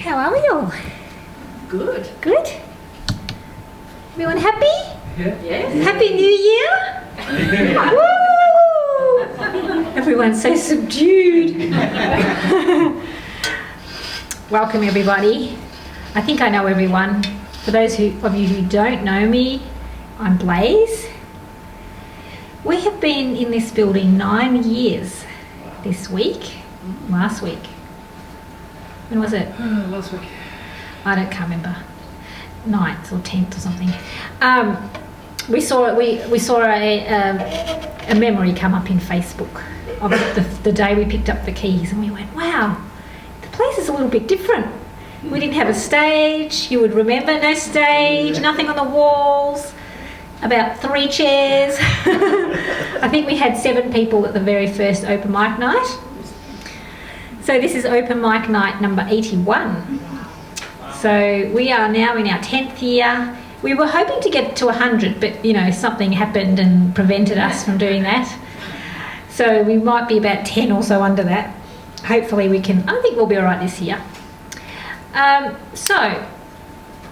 How are we all? Good. Good? Everyone happy? Yeah. Yes. Happy New Year? Woo! Everyone's so subdued. Welcome everybody. I think I know everyone. For those of you who don't know me, I'm Blaze. We have been in this building 9 years this week. Last week. When was it? Last week. I can't remember. 9th or 10th or something. We saw a memory come up in Facebook of the day we picked up the keys, and we went, wow, the place is a little bit different. We didn't have a stage. You would remember, no stage, nothing on the walls, about 3 chairs. I think we had 7 people at the very first open mic night. So this is open mic night number 81. So we are now in our 10th year. We were hoping to get to 100, but something happened and prevented us from doing that. So we might be about 10 or so under that. Hopefully I think we'll be all right this year. So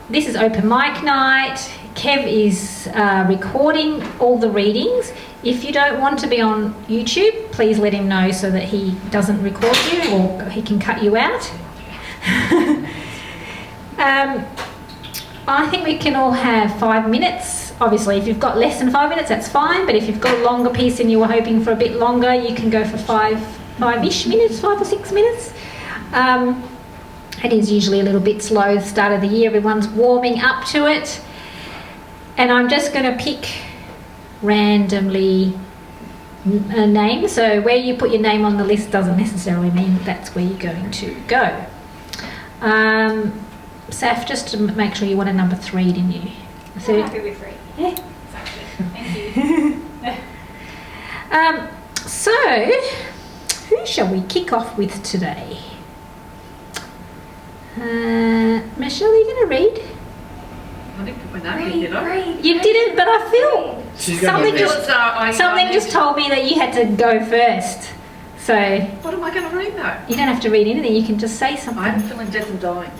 this is open mic night. Kev is recording all the readings. If you don't want to be on YouTube, please let him know so that he doesn't record you or he can cut you out. I think we can all have 5 minutes. Obviously, if you've got less than 5 minutes, that's fine. But if you've got a longer piece and you were hoping for a bit longer, you can go for 5-ish minutes, 5 or 6 minutes. It is usually a little bit slow at the start of the year. Everyone's warming up to it. And I'm just going to pick randomly a name. So where you put your name on the list doesn't necessarily mean that's where you're going to go. Saf, just to make sure you wanted number 3, didn't you? I'm happy with 3. Yeah. Exactly. Thank you. So, who shall we kick off with today? Michelle, are you going to read? I didn't put my name in, did I? You didn't, but I feel something just told me that you had to go first. So what am I going to read though? You don't have to read anything, you can just say something. I'm feeling death and dying.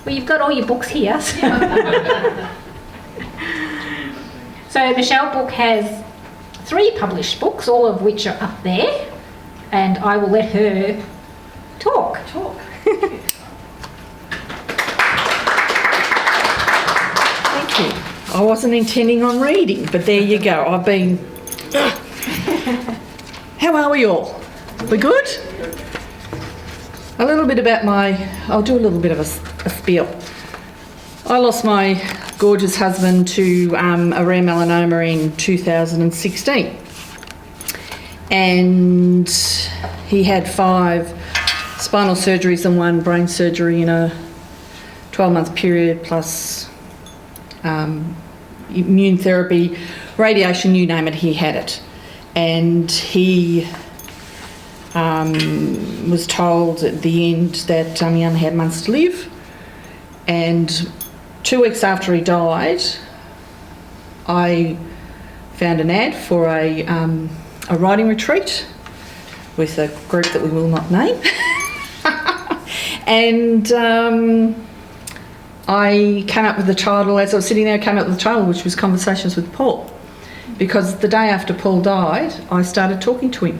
Well, you've got all your books here. So Michelle's book has 3 published books, all of which are up there, and I will let her talk. Thank you. I wasn't intending on reading, but there you go. I've been... How are we all? We good? A little bit about I'll do a little bit of a spiel. I lost my gorgeous husband to a rare melanoma in 2016. And he had 5 spinal surgeries and 1 brain surgery in a 12-month period, plus immune therapy, radiation, you name it, he had it. And he was told at the end that he only had months to live. And 2 weeks after he died, I found an ad for a writing retreat with a group that we will not name. And I came up with the title, as I was sitting there, I came up with the title, which was Conversations with Paul. Because the day after Paul died, I started talking to him.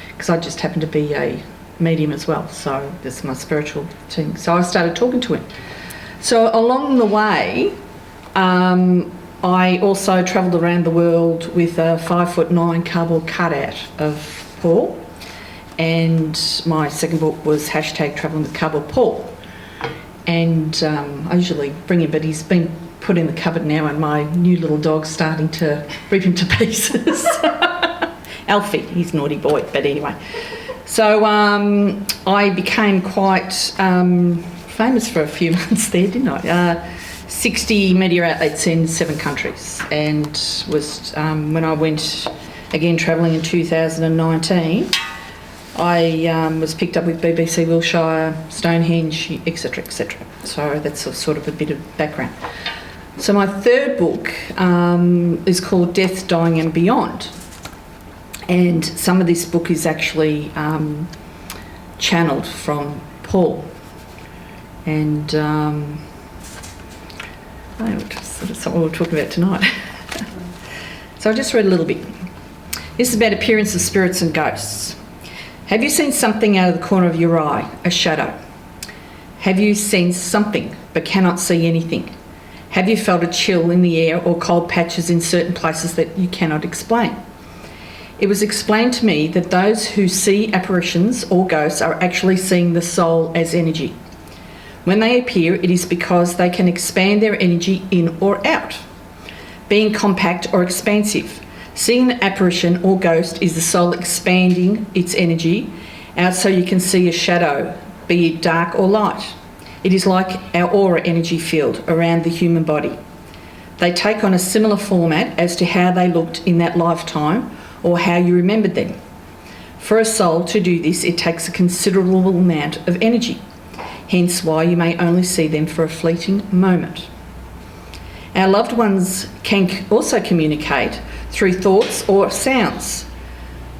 Because I just happened to be a medium as well, so that's my spiritual thing. So I started talking to him. So along the way, I also travelled around the world with a 5'9" cardboard cutout of Paul. And my second book was #Travelling with Cardboard Paul. And I usually bring him, but he's been put in the cupboard now, and my new little dog's starting to rip him to pieces. Alfie, he's a naughty boy, but anyway. So I became quite famous for a few months there, didn't I? 60 media outlets in 7 countries, and was when I went again travelling in 2019, I was picked up with BBC Wilshire, Stonehenge, etc., etc. So that's sort of a bit of background. So my 3rd book is called Death, Dying and Beyond. And some of this book is actually channeled from Paul. And sort of something we'll talk about tonight. So I just read a little bit. This is about appearance of spirits and ghosts. Have you seen something out of the corner of your eye, a shadow? Have you seen something but cannot see anything? Have you felt a chill in the air or cold patches in certain places that you cannot explain? It was explained to me that those who see apparitions or ghosts are actually seeing the soul as energy. When they appear, it is because they can expand their energy in or out, being compact or expansive. Seeing an apparition or ghost is the soul expanding its energy out so you can see a shadow, be it dark or light. It is like our aura energy field around the human body. They take on a similar format as to how they looked in that lifetime or how you remembered them. For a soul to do this, it takes a considerable amount of energy, hence why you may only see them for a fleeting moment. Our loved ones can also communicate through thoughts or sounds.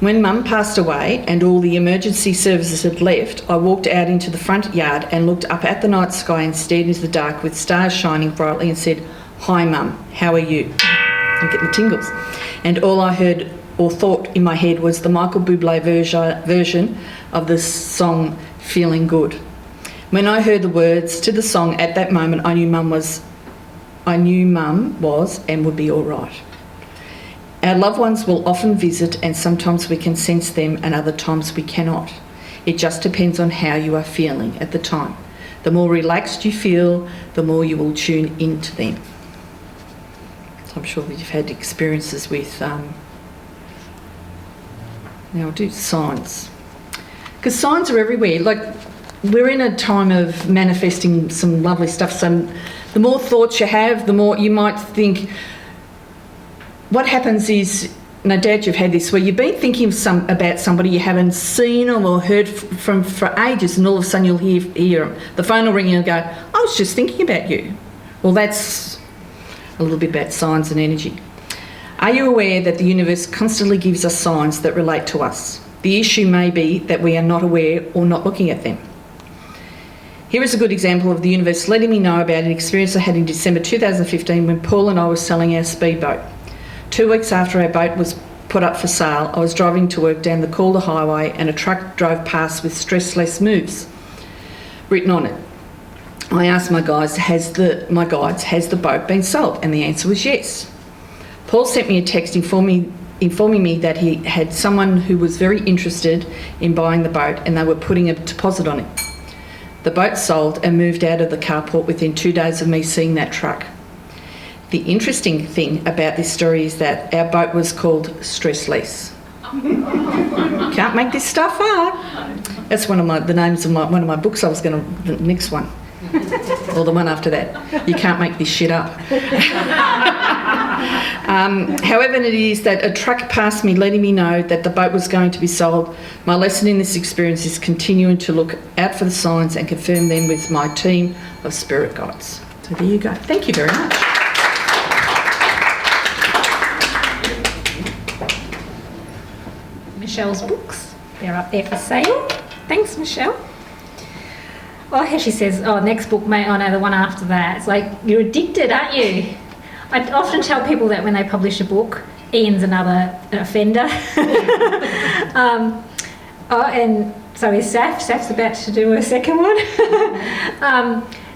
When Mum passed away and all the emergency services had left, I walked out into the front yard and looked up at the night sky and stared into the dark with stars shining brightly and said, "Hi Mum, how are you?" I'm getting the tingles. And all I heard or thought in my head was the Michael Bublé version of the song Feeling Good. When I heard the words to the song at that moment, I knew Mum was and would be all right. Our loved ones will often visit and sometimes we can sense them and other times we cannot. It just depends on how you are feeling at the time. The more relaxed you feel, the more you will tune into them. So I'm sure that you've had experiences with, now I'll do signs. Because signs are everywhere. Like, we're in a time of manifesting some lovely stuff. So the more thoughts you have, the more you might think. What happens is, no doubt you've had this, where you've been thinking about somebody you haven't seen them or heard from for ages, and all of a sudden you'll hear them. The phone will ring and you'll go, "I was just thinking about you." Well, that's a little bit about signs and energy. Are you aware that the universe constantly gives us signs that relate to us? The issue may be that we are not aware or not looking at them. Here is a good example of the universe letting me know about an experience I had in December 2015 when Paul and I were selling our speedboat. 2 weeks after our boat was put up for sale, I was driving to work down the Calder Highway and a truck drove past with "Stress Less Moves" written on it. I asked my guides, has the boat been sold? And the answer was yes. Paul sent me a text informing me that he had someone who was very interested in buying the boat and they were putting a deposit on it. The boat sold and moved out of the carport within 2 days of me seeing that truck. The interesting thing about this story is that our boat was called Stress Less. Can't make this stuff up. That's the names of one of my books. The next one, or the one after that. You can't make this shit up. However it is that a truck passed me letting me know that the boat was going to be sold, my lesson in this experience is continuing to look out for the signs and confirm them with my team of spirit guides. So there you go. Thank you very much. Michelle's books. They're up there for sale. Thanks, Michelle. Well, here she says, next book, mate. Oh, no, the one after that. It's like, you're addicted, aren't you? I often tell people that when they publish a book, Ian's another offender. And so is Saf. Saf's about to do a second one.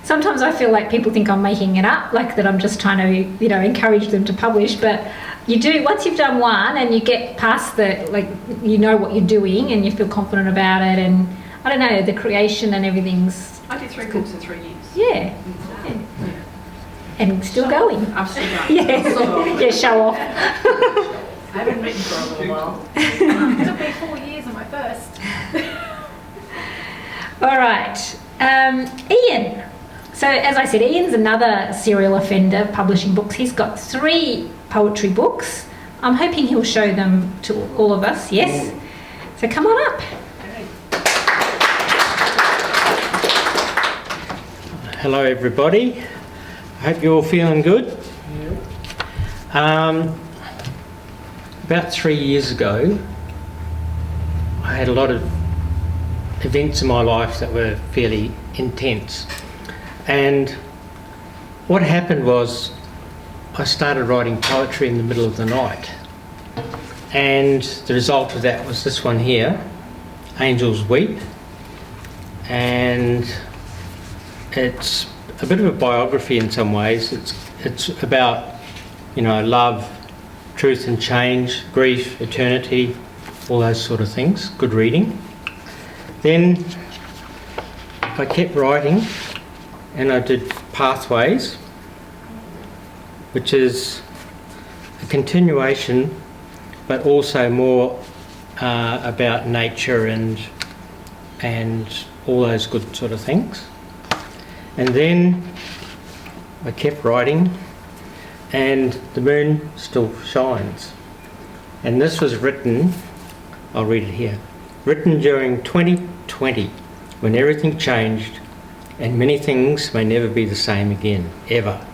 Sometimes I feel like people think I'm making it up, like that I'm just trying to, encourage them to publish, but you do, once you've done one and you get past you know what you're doing and you feel confident about it, and I don't know, the creation and everything's... I did 3 books in 3 years. Yeah. And still going. I'm still going. Yeah, show off. I haven't written for a little while. It took me 4 years on my first. All right. Ian. So, as I said, Ian's another serial offender publishing books. He's got 3 poetry books. I'm hoping he'll show them to all of us, yes? So come on up. Hello everybody. I hope you're all feeling good. About 3 years ago, I had a lot of events in my life that were fairly intense. And what happened was I started writing poetry in the middle of the night. And the result of that was this one here, Angels Weep. And it's a bit of a biography in some ways. It's about, love, truth and change, grief, eternity, all those sort of things. Good reading. Then I kept writing and I did Pathways, which is a continuation but also more about nature and all those good sort of things. And then I kept writing, and The Moon Still Shines. And this was written, I'll read it here, written during 2020, when everything changed and many things may never be the same again, ever.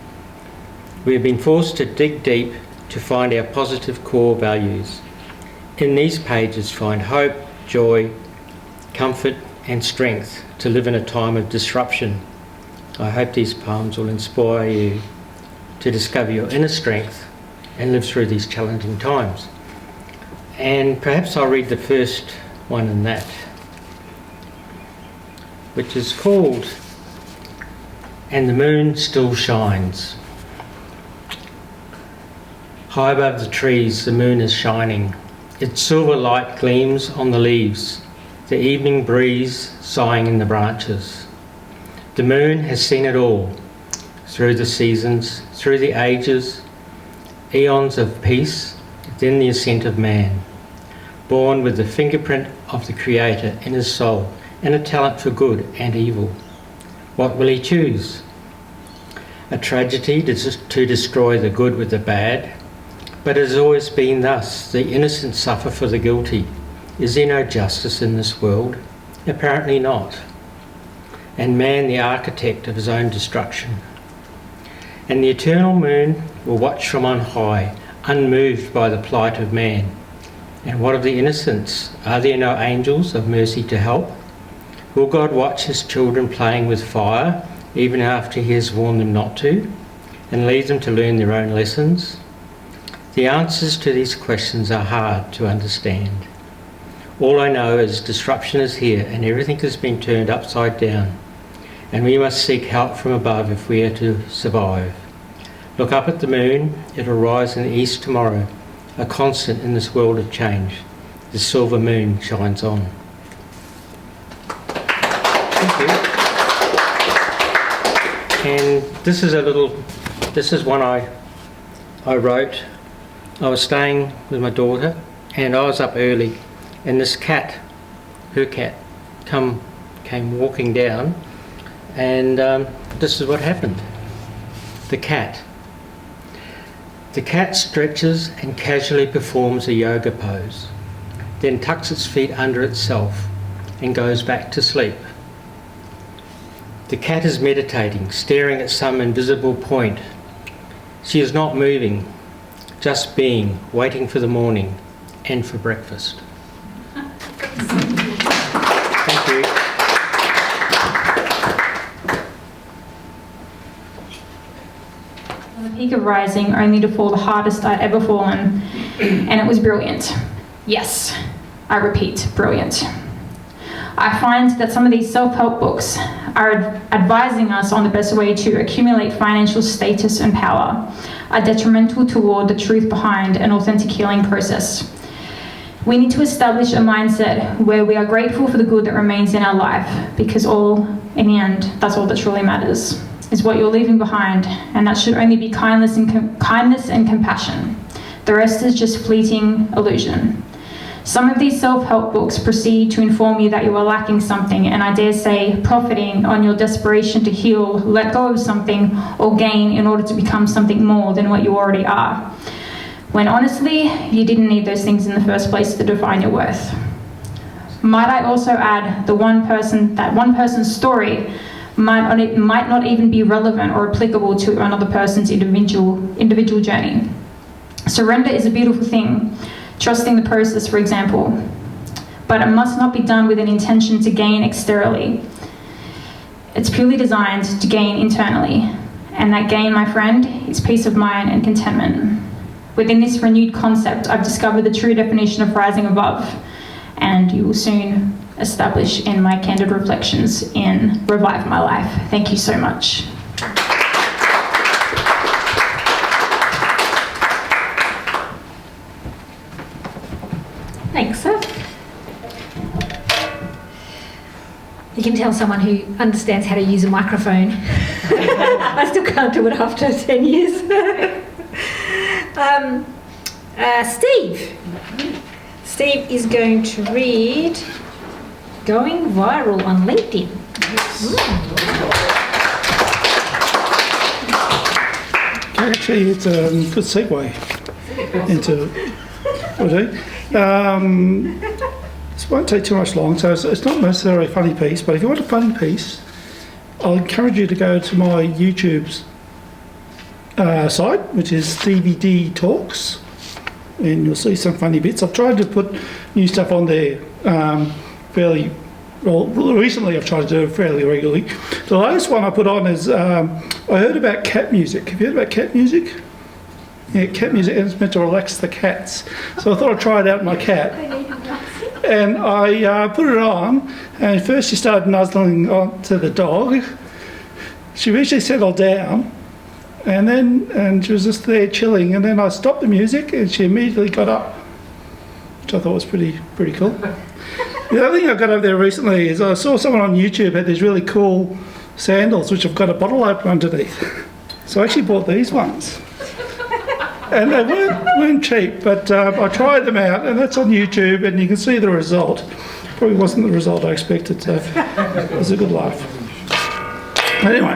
We have been forced to dig deep to find our positive core values. In these pages find hope, joy, comfort and strength to live in a time of disruption. I hope these poems will inspire you to discover your inner strength and live through these challenging times. And perhaps I'll read the first one in that, which is called And the Moon Still Shines. High above the trees the moon is shining. Its silver light gleams on the leaves, the evening breeze sighing in the branches. The moon has seen it all, through the seasons, through the ages, eons of peace, then the ascent of man, born with the fingerprint of the Creator in his soul and a talent for good and evil. What will he choose? A tragedy to destroy the good with the bad? But it has always been thus. The innocent suffer for the guilty. Is there no justice in this world? Apparently not. And man the architect of his own destruction. And the eternal moon will watch from on high, unmoved by the plight of man. And what of the innocents? Are there no angels of mercy to help? Will God watch his children playing with fire, even after he has warned them not to, and leave them to learn their own lessons? The answers to these questions are hard to understand. All I know is disruption is here and everything has been turned upside down, and we must seek help from above if we are to survive. Look up at the moon, it will rise in the east tomorrow, a constant in this world of change. The silver moon shines on. Thank you. And this is one I wrote. I was staying with my daughter and I was up early, and this cat, her cat, came walking down, and this is what happened. The cat stretches and casually performs a yoga pose, then tucks its feet under itself and goes back to sleep. The cat is meditating, staring at some invisible point. She is not moving, just being, waiting for the morning and for breakfast. Thank you. On the peak of rising, only to fall the hardest I'd ever fallen, and it was brilliant. Yes, I repeat, brilliant. I find that some of these self-help books are advising us on the best way to accumulate financial status and power, are detrimental toward the truth behind an authentic healing process. We need to establish a mindset where we are grateful for the good that remains in our life, because in the end, that's all that truly matters, is what you're leaving behind, and that should only be kindness and compassion. The rest is just fleeting illusion. Some of these self-help books proceed to inform you that you are lacking something, and I dare say profiting on your desperation to heal, let go of something, or gain in order to become something more than what you already are. When honestly, you didn't need those things in the first place to define your worth. Might I also add, that one person's story might not even be relevant or applicable to another person's individual journey. Surrender is a beautiful thing. Trusting the process, for example. but it must not be done with an intention to gain externally. It's purely designed to gain internally, and that gain, my friend, is peace of mind and contentment. Within this renewed concept, I've discovered the true definition of rising above, and you will soon establish in my candid reflections in Revive My Life. Thank you so much. Thanks, sir. You can tell someone who understands how to use a microphone. I still can't do it after 10 years. Steve. Steve is going to read Going Viral on LinkedIn. Actually, it's a good segue into what I do. This won't take too much long, so it's not necessarily a funny piece, but if you want a funny piece, I'll encourage you to go to my YouTube's site, which is DVD Talks, and you'll see some funny bits. I've tried to put new stuff on there fairly well. Recently, I've tried to do it fairly regularly. The latest one I put on is I heard about cat music. Have you heard about cat music? Yeah, cat music, and it's meant to relax the cats. So I thought I'd try it out with my cat. And I put it on, and first she started nuzzling onto the dog. She eventually settled down, and she was just there chilling. And then I stopped the music, and she immediately got up, which I thought was pretty cool. The other thing I got over there recently is I saw someone on YouTube had these really cool sandals, which have got a bottle opener underneath. So I actually bought these ones. And they weren't cheap, but I tried them out, and that's on YouTube, and you can see the result. Probably wasn't the result I expected, so it was a good laugh. Anyway,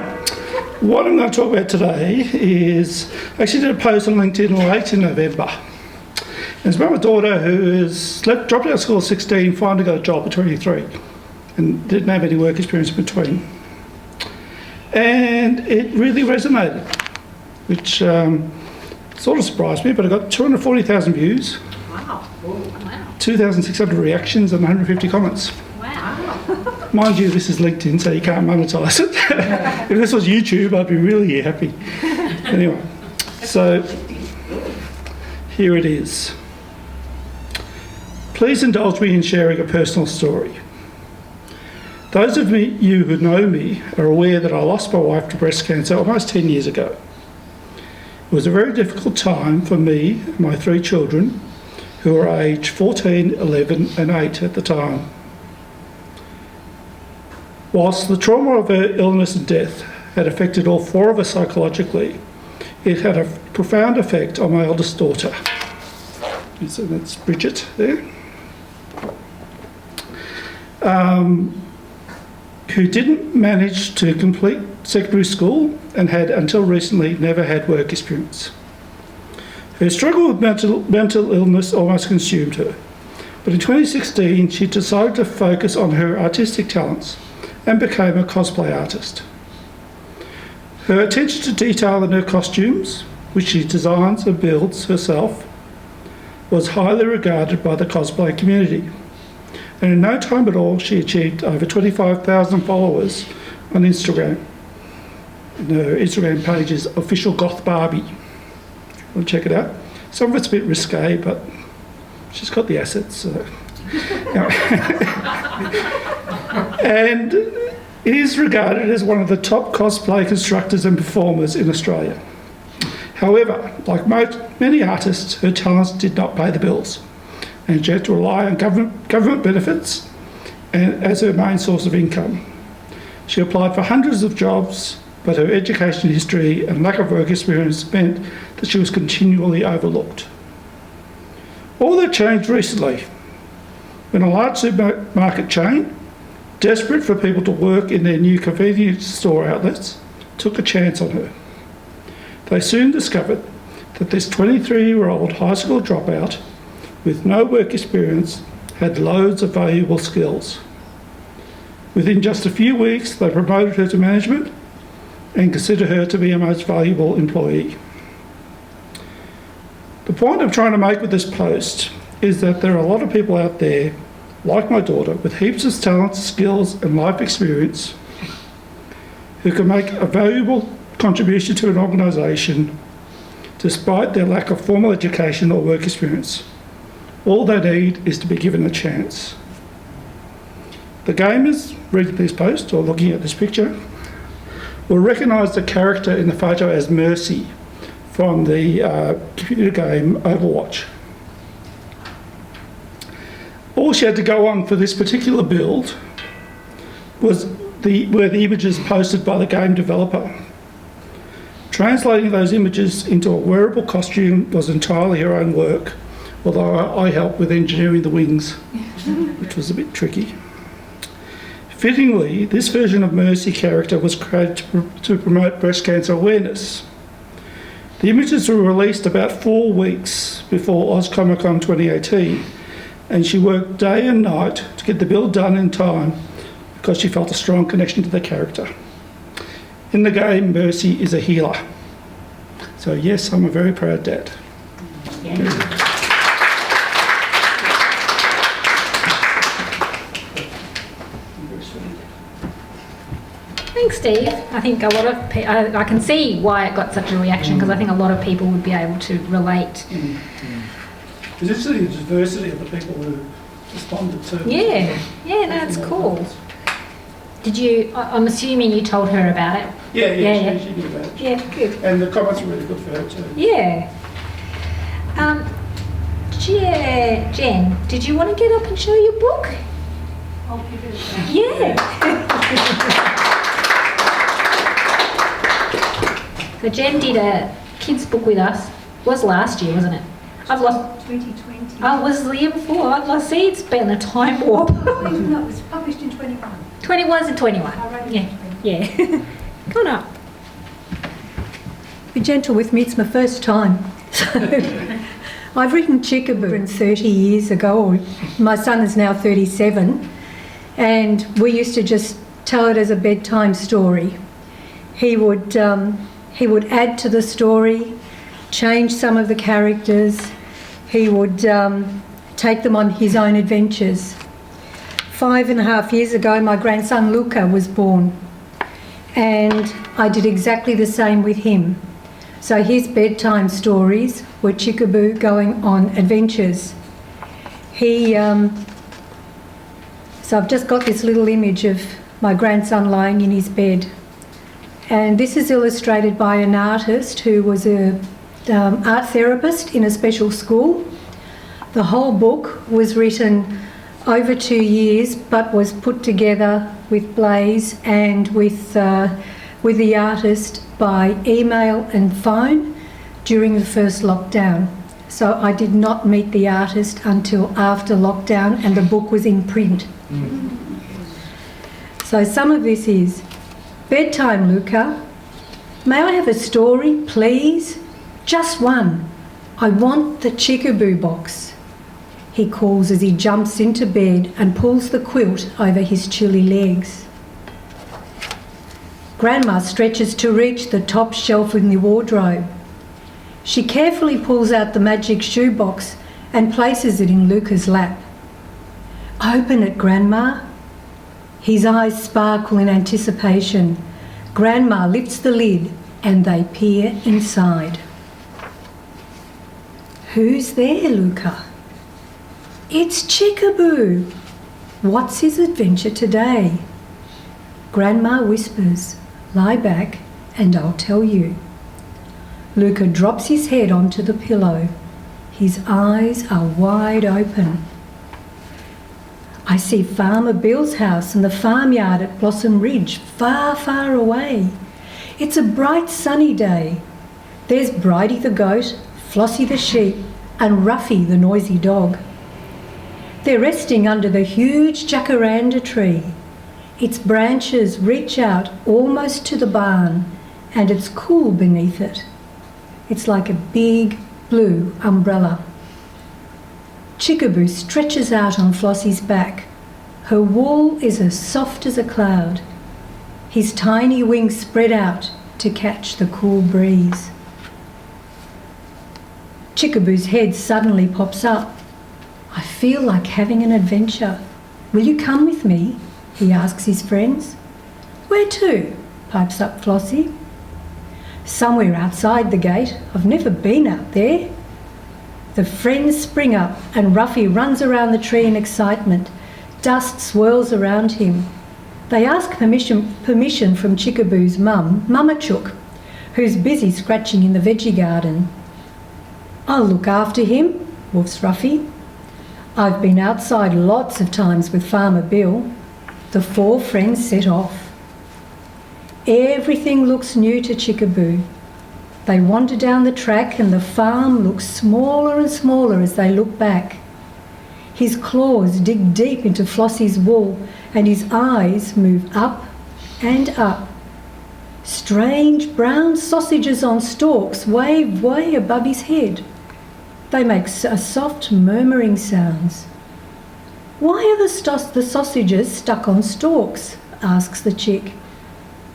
what I'm going to talk about today is, I actually did a post on LinkedIn late in November. It's about my daughter who is dropped out of school at 16, finally got a job at 23, and didn't have any work experience in between. And it really resonated, which sort of surprised me, but I got 240,000 views, Wow. 2,600 reactions, and 150 comments. Wow. Mind you, this is LinkedIn, so you can't monetize it. If this was YouTube, I'd be really happy. Anyway, so here it is. Please indulge me in sharing a personal story. Those of you who know me are aware that I lost my wife to breast cancer almost 10 years ago. It was a very difficult time for me and my 3 children, who were aged 14, 11 and 8 at the time. Whilst the trauma of her illness and death had affected all 4 of us psychologically, it had a profound effect on my eldest daughter. So that's Bridget there. Who didn't manage to complete secondary school and had, until recently, never had work experience. Her struggle with mental illness almost consumed her, but in 2016 she decided to focus on her artistic talents and became a cosplay artist. Her attention to detail in her costumes, which she designs and builds herself, was highly regarded by the cosplay community. And in no time at all, she achieved over 25,000 followers on Instagram. And her Instagram page is Official Goth Barbie. We'll check it out. Some of it's a bit risque, but she's got the assets. So. And is regarded as one of the top cosplay constructors and performers in Australia. However, like many artists, her talents did not pay the bills, and she had to rely on government benefits and as her main source of income. She applied for hundreds of jobs, but her education history and lack of work experience meant that she was continually overlooked. All that changed recently when a large supermarket chain, desperate for people to work in their new convenience store outlets, took a chance on her. They soon discovered that this 23-year-old high school dropout with no work experience had loads of valuable skills. Within just a few weeks, they promoted her to management and considered her to be a most valuable employee. The point I'm trying to make with this post is that there are a lot of people out there like my daughter, with heaps of talent, skills and life experience, who can make a valuable contribution to an organisation despite their lack of formal education or work experience. All they need is to be given a chance. The gamers reading this post or looking at this picture will recognise the character in the photo as Mercy from the computer game Overwatch. All she had to go on for this particular build were the images posted by the game developer. Translating those images into a wearable costume was entirely her own work, although I helped with engineering the wings, which was a bit tricky. Fittingly, this version of Mercy character was created to promote breast cancer awareness. The images were released about 4 weeks before AusComicCon 2018, and she worked day and night to get the build done in time because she felt a strong connection to the character. In the game, Mercy is a healer. So yes, I'm a very proud dad. Thanks, Steve. I think a lot of I can see why it got such a reaction, because I think a lot of people would be able to relate. It's actually the diversity of the people who responded to. Yeah, that's cool. Did you? I'm assuming you told her about it. Yeah. She knew about it. Yeah, good. And the comments were really good for her too. Yeah. Jen, did you want to get up and show your book? I'll give it a try. Yeah. So Jen did a kids book with us. Was last year, wasn't it? I've lost. 2020. Oh, was the year before? I've lost. See, it's been a time warp. No, it was published in 21. 21 and 21. I wrote it Yeah. in 20. Yeah. Come on up. Be gentle with me, it's my first time. So, I've written Chickaboo 30 years ago. My son is now 37, and we used to just tell it as a bedtime story. He would add to the story, change some of the characters. He would take them on his own adventures. 5.5 years ago, my grandson Luca was born, and I did exactly the same with him. So his bedtime stories were Chickaboo going on adventures. So I've just got this little image of my grandson lying in his bed. And this is illustrated by an artist who was an art therapist in a special school. The whole book was written over 2 years, but was put together with Blaze and with the artist by email and phone during the first lockdown. So I did not meet the artist until after lockdown, and the book was in print. So some of this is: bedtime, Luca. May I have a story, please? Just one. I want the Chickaboo box, he calls as he jumps into bed and pulls the quilt over his chilly legs. Grandma stretches to reach the top shelf in the wardrobe. She carefully pulls out the magic shoebox and places it in Luca's lap. Open it, Grandma. His eyes sparkle in anticipation. Grandma lifts the lid and they peer inside. Who's there, Luca? It's Chickaboo. What's his adventure today? Grandma whispers, lie back and I'll tell you. Luca drops his head onto the pillow. His eyes are wide open. I see Farmer Bill's house and the farmyard at Blossom Ridge, far, far away. It's a bright sunny day. There's Bridie the goat, Flossie the sheep, and Ruffy the noisy dog. They're resting under the huge jacaranda tree. Its branches reach out almost to the barn, and it's cool beneath it. It's like a big blue umbrella. Chickaboo stretches out on Flossie's back. Her wool is as soft as a cloud. His tiny wings spread out to catch the cool breeze. Chickaboo's head suddenly pops up. I feel like having an adventure. Will you come with me? He asks his friends. Where to? Pipes up Flossie. Somewhere outside the gate. I've never been out there. The friends spring up and Ruffy runs around the tree in excitement. Dust swirls around him. They ask permission from Chickaboo's mum, Mama Chook, who's busy scratching in the veggie garden. I'll look after him, woofs Ruffy. I've been outside lots of times with Farmer Bill. The 4 friends set off. Everything looks new to Chickaboo. They wander down the track and the farm looks smaller and smaller as they look back. His claws dig deep into Flossie's wool and his eyes move up and up. Strange brown sausages on stalks wave way above his head. They make a soft murmuring sounds. Why are the sausages stuck on stalks? Asks the chick.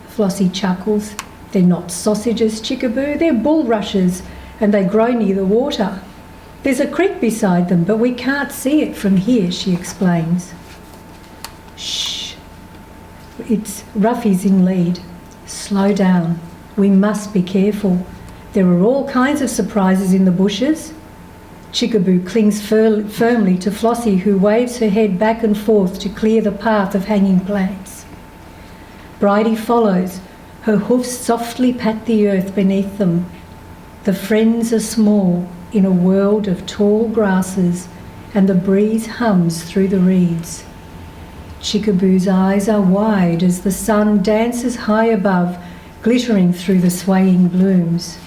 Flossie chuckles. They're not sausages, Chickaboo, they're bulrushes and they grow near the water. There's a creek beside them, but we can't see it from here, she explains. Shh. It's Ruffy's in lead. Slow down. We must be careful. There are all kinds of surprises in the bushes. Chickaboo clings firmly to Flossie, who waves her head back and forth to clear the path of hanging plants. Bridie follows. Her hoofs softly pat the earth beneath them. The friends are small in a world of tall grasses, and the breeze hums through the reeds. Chickaboo's eyes are wide as the sun dances high above, glittering through the swaying blooms.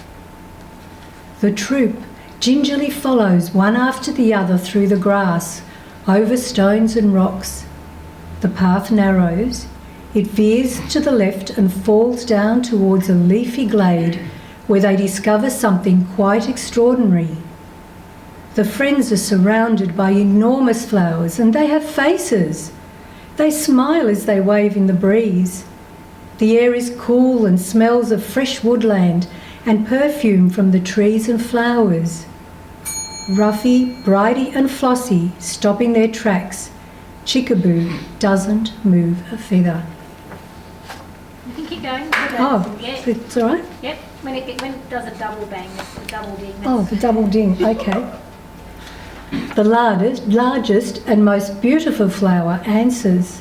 The troop gingerly follows one after the other through the grass, over stones and rocks. The path narrows. It veers to the left and falls down towards a leafy glade where they discover something quite extraordinary. The friends are surrounded by enormous flowers and they have faces. They smile as they wave in the breeze. The air is cool and smells of fresh woodland and perfume from the trees and flowers. Ruffy, Bridie and Flossie stop in their tracks. Chickaboo doesn't move a feather. You can keep going. Oh, Yeah. it's all right? Yep. When it does a double bang, that's the double ding. Oh, the double ding, okay. The largest and most beautiful flower answers.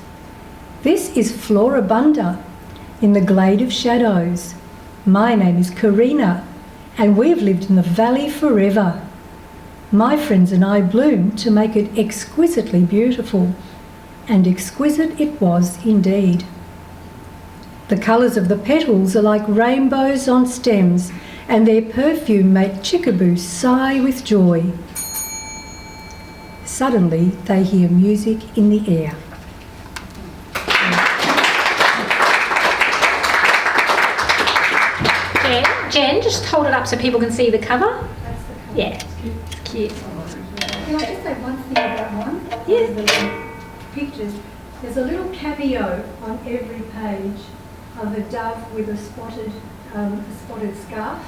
This is Floribunda in the glade of shadows. My name is Karina and we've lived in the valley forever. My friends and I bloomed to make it exquisitely beautiful, and exquisite it was indeed. The colours of the petals are like rainbows on stems, and their perfume made Chickaboo sigh with joy. Suddenly they hear music in the air. Jen, just hold it up so people can see the cover. That's the cover. Yeah, it's cute. Can I just say one thing about one? Yeah. The pictures. There's a little cameo on every page of a dove with a spotted scarf.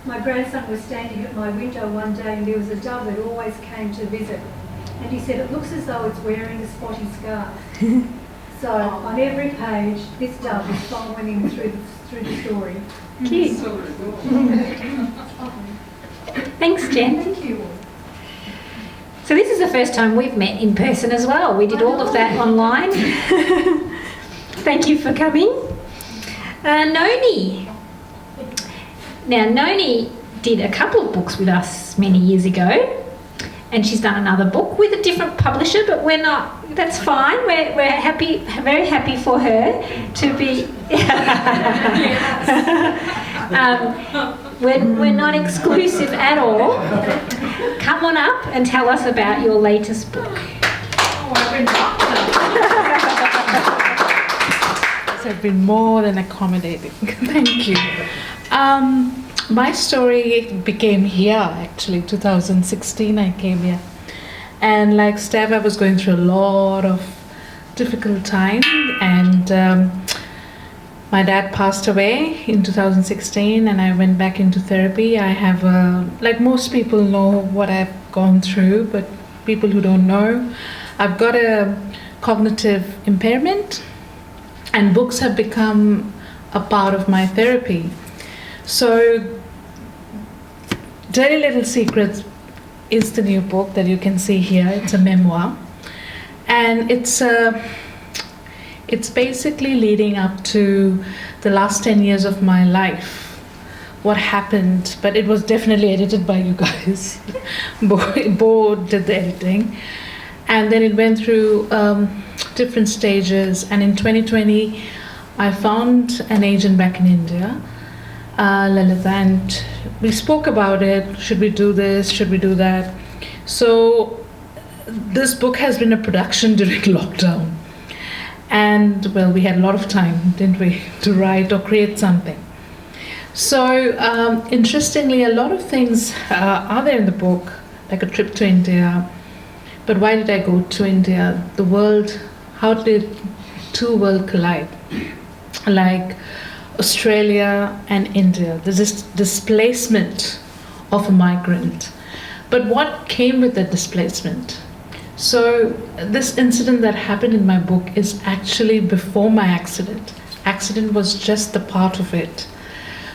My grandson was standing at my window one day and there was a dove that always came to visit. And he said, it looks as though it's wearing a spotty scarf. So on every page, this dove is following him through the story. Cute. Thanks, Jen. Thank you. So this is the first time we've met in person as well. We did all of that online. Thank you for coming. Noni. Now, Noni did a couple of books with us many years ago, and she's done another book with a different publisher, but we're not, that's fine. We're happy, very happy for her to be... we're not exclusive at all. Come on up and tell us about your latest book. I've been more than accommodating. Thank you. My story became here actually. 2016 I came here, and like Steph, I was going through a lot of difficult time, and my dad passed away in 2016, and I went back into therapy. I have like most people know what I've gone through, but people who don't know, I've got a cognitive impairment, and books have become a part of my therapy. So, Dirty Little Secrets is the new book that you can see here. It's a memoir, and it's basically leading up to the last 10 years of my life. What happened, but it was definitely edited by you guys. Bo did the editing, and then it went through different stages. And in 2020, I found an agent back in India, Lalitha, and we spoke about it. Should we do this? Should we do that? So this book has been a production during lockdown, and well, we had a lot of time, didn't we, to write or create something. So, interestingly, a lot of things are there in the book, like a trip to India. But why did I go to India? The world, how did two worlds collide? Like Australia and India. There's this displacement of a migrant. But what came with that displacement? So, this incident that happened in my book is actually before my accident. Accident was just the part of it.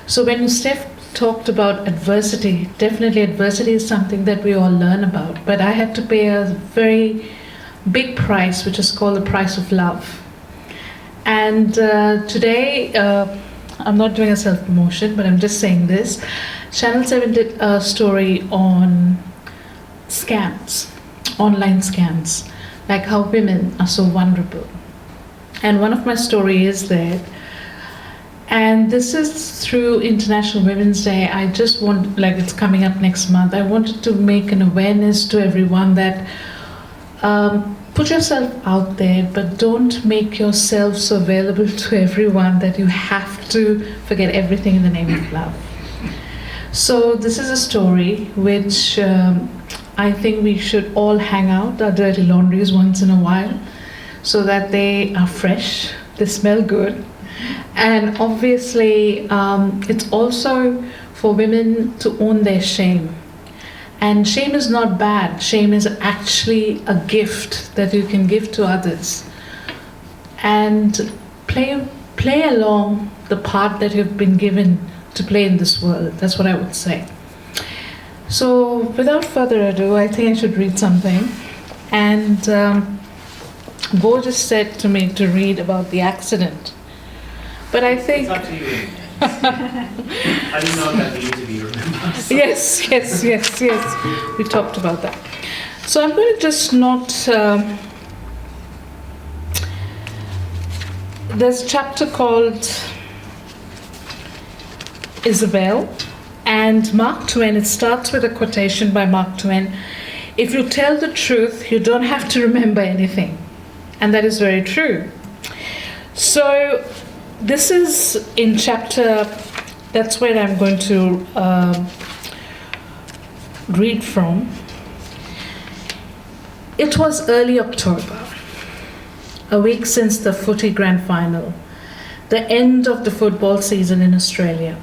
So when Steph talked about adversity, definitely adversity is something that we all learn about. But I had to pay a very big price, which is called the price of love. And today, I'm not doing a self-promotion, but I'm just saying this. Channel 7 did a story on scams, online scams, like how women are so vulnerable. And one of my stories is there. And this is through International Women's Day. I just want, like it's coming up next month, I wanted to make an awareness to everyone that put yourself out there, but don't make yourself so available to everyone that you have to forget everything in the name of love. So this is a story which I think we should all hang out our dirty laundries once in a while so that they are fresh, they smell good. And obviously, it's also for women to own their shame. And shame is not bad. Shame is actually a gift that you can give to others. And play along the part that you've been given to play in this world. That's what I would say. So, without further ado, I think I should read something. And Bo just said to me to read about the accident. But I think... It's up to you. I didn't know that the interview, remember? So. Yes. We talked about that. So I'm going to just not... there's a chapter called Isabel. And Mark Twain, it starts with a quotation by Mark Twain. If you tell the truth, you don't have to remember anything. And that is very true. So... this is in chapter, that's where I'm going to read from. It was early October, a week since the footy grand final, the end of the football season in Australia.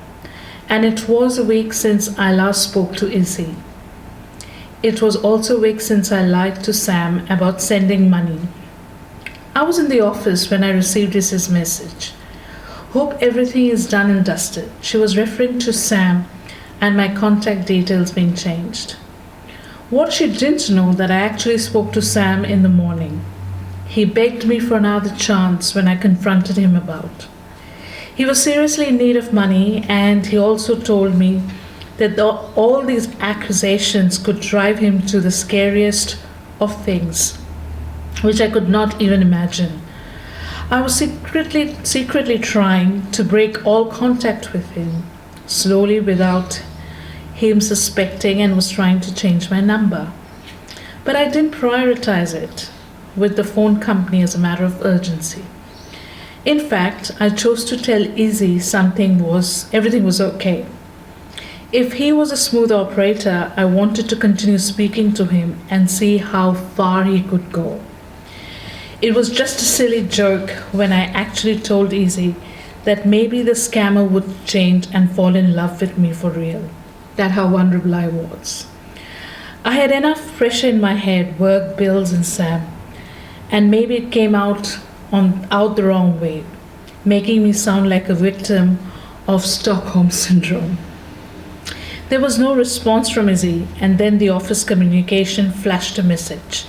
And it was a week since I last spoke to Izzy. It was also a week since I lied to Sam about sending money. I was in the office when I received Izzy's message. Hope everything is done and dusted. She was referring to Sam and my contact details being changed. What she didn't know that I actually spoke to Sam in the morning. He begged me for another chance when I confronted him about. He was seriously in need of money, and he also told me that all these accusations could drive him to the scariest of things, which I could not even imagine. I was secretly trying to break all contact with him, slowly without him suspecting, and was trying to change my number. But I didn't prioritize it with the phone company as a matter of urgency. In fact, I chose to tell Izzy everything was okay. If he was a smooth operator, I wanted to continue speaking to him and see how far he could go. It was just a silly joke when I actually told Izzy that maybe the scammer would change and fall in love with me for real. That's how vulnerable I was. I had enough pressure in my head, work, bills, and Sam. and maybe it came out the wrong way, making me sound like a victim of Stockholm Syndrome. There was no response from Izzy, and then the office communication flashed a message.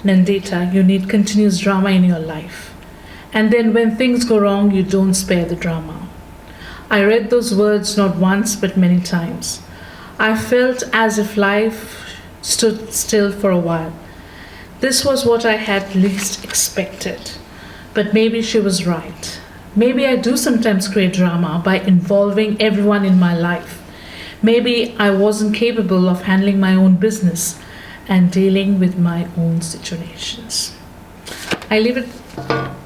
Nandita, you need continuous drama in your life. And then when things go wrong, you don't spare the drama. I read those words not once, but many times. I felt as if life stood still for a while. This was what I had least expected. But maybe she was right. Maybe I do sometimes create drama by involving everyone in my life. Maybe I wasn't capable of handling my own business and dealing with my own situations. I leave it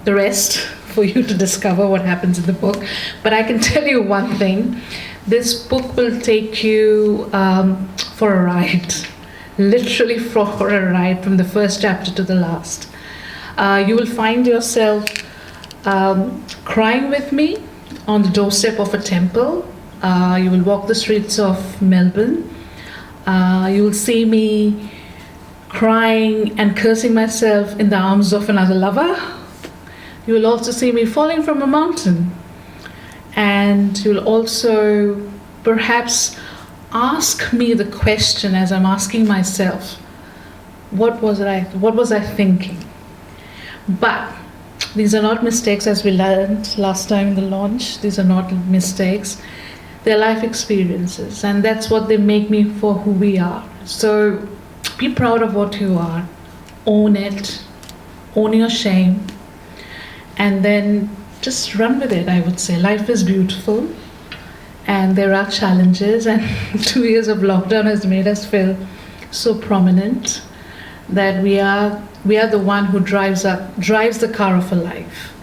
the rest for you to discover what happens in the book. But I can tell you one thing. This book will take you for a ride. Literally for a ride from the first chapter to the last. You will find yourself crying with me on the doorstep of a temple. You will walk the streets of Melbourne. You will see me crying and cursing myself in the arms of another lover. You will also see me falling from a mountain. And you will also perhaps ask me the question, as I'm asking myself, what was I thinking? But these are not mistakes, as we learned last time in the launch. These are not mistakes. They're life experiences, and that's what they make me for who we are. So be proud of what you are. Own it. Own your shame. And then just run with it, I would say. Life is beautiful, and there are challenges, and 2 years of lockdown has made us feel so prominent that we are the one who drives the car of a life.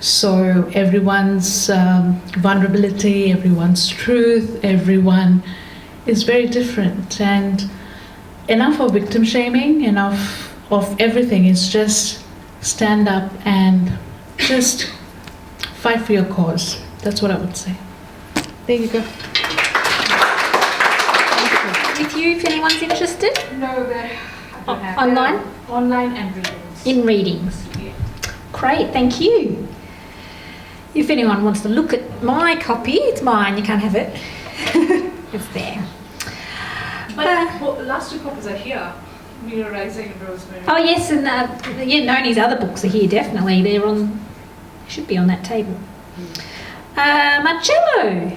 So everyone's vulnerability, everyone's truth, everyone is very different, and enough of victim shaming, enough of everything. It's just stand up and just fight for your cause. That's what I would say. There you go. With you, if anyone's interested? No, Online? Online and readings. In readings. Yeah. Great, thank you. If anyone wants to look at my copy, it's mine, you can't have it. It's there. But last 2 copies are here. Mirror Rising and Rosemary. Oh yes, and Noni's other books are here, definitely. Should be on that table. Marcello,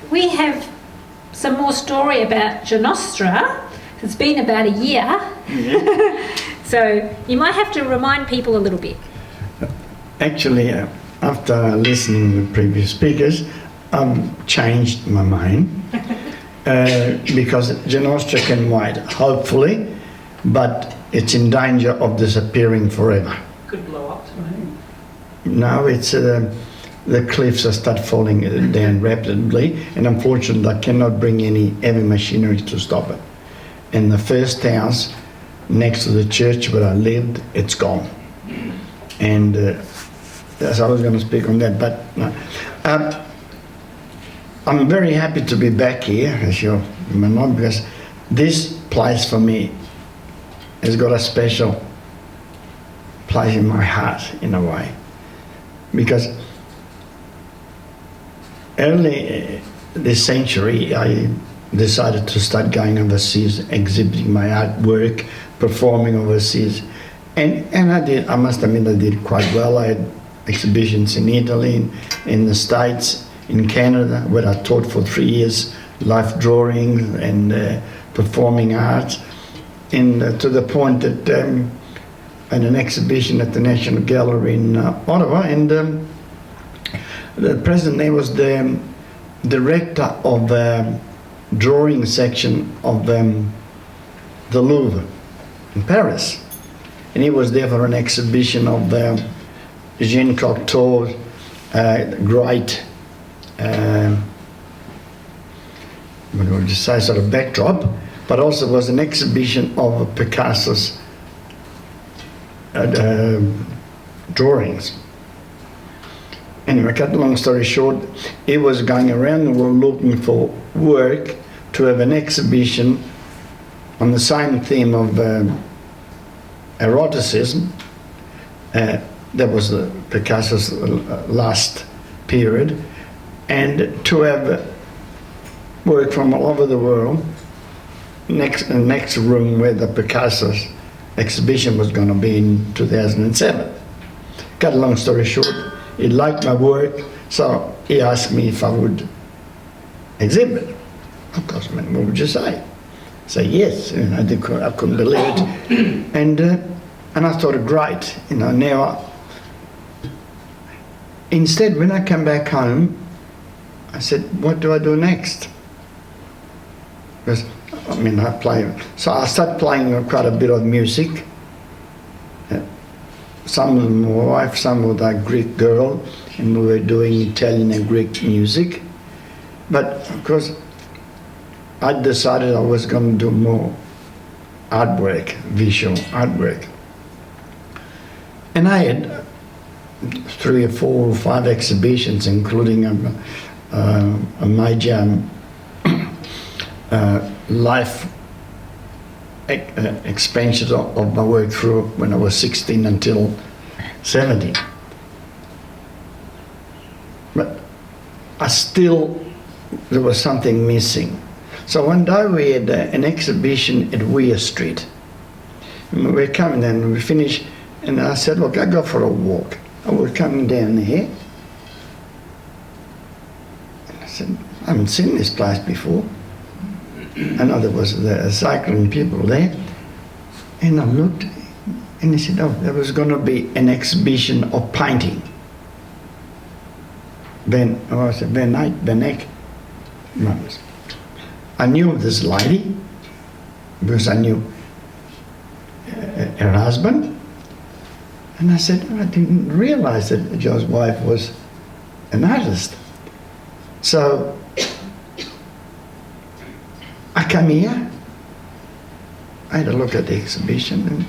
we have some more story about Janostra. It's been about a year. Yeah. So you might have to remind people a little bit. Actually, after listening to the previous speakers, I've changed my mind because Janostra can wait, hopefully, but it's in danger of disappearing forever. Could blow up tonight. Now it's the cliffs start falling down rapidly, and unfortunately I cannot bring any heavy machinery to stop it. And the first house next to the church where I lived, it's gone. And yes, I was going to speak on that, but no. I'm very happy to be back here, as you may know, because this place for me has got a special place in my heart, in a way. Because early this century, I decided to start going overseas, exhibiting my artwork, performing overseas. And I did, I must admit, I did quite well. I had exhibitions in Italy, in the States, in Canada, where I taught for 3 years life drawing and performing arts. And to the point that I had an exhibition at the National Gallery in Ottawa, and the president there was the director of the drawing section of the Louvre in Paris. And he was there for an exhibition of Jean Cocteau's great, what would you say, sort of backdrop, but also was an exhibition of Picasso's drawings. Anyway, cut the long story short, he was going around the world looking for work to have an exhibition on the same theme of eroticism That was Picasso's last period. And to have work from all over the world, next room where the Picasso's exhibition was going to be in 2007. Cut a long story short, he liked my work, so he asked me if I would exhibit. Of course, man, what would you say? Say yes, and I couldn't believe it. And I thought, great, now. Instead, when I come back home, I said, what do I do next? Because, I play. So I started playing quite a bit of music. Some with my wife, some with a Greek girl, and we were doing Italian and Greek music. But of course, I decided I was going to do more artwork, visual artwork. And I had 3 or 4 or 5 exhibitions, including a major life expansion of my work through when I was 16 until 70. But there was something missing. So one day we had an exhibition at Weir Street. And we were coming down and we finished, and I said, look, I go for a walk. I was coming down here. And I said, I haven't seen this place before. I know there was the cycling people there. And I looked, and he said, oh, there was going to be an exhibition of painting. I said, Van Eyck. I knew this lady because I knew her husband. And I said, I didn't realize that Joe's wife was an artist. So I come here, I had a look at the exhibition,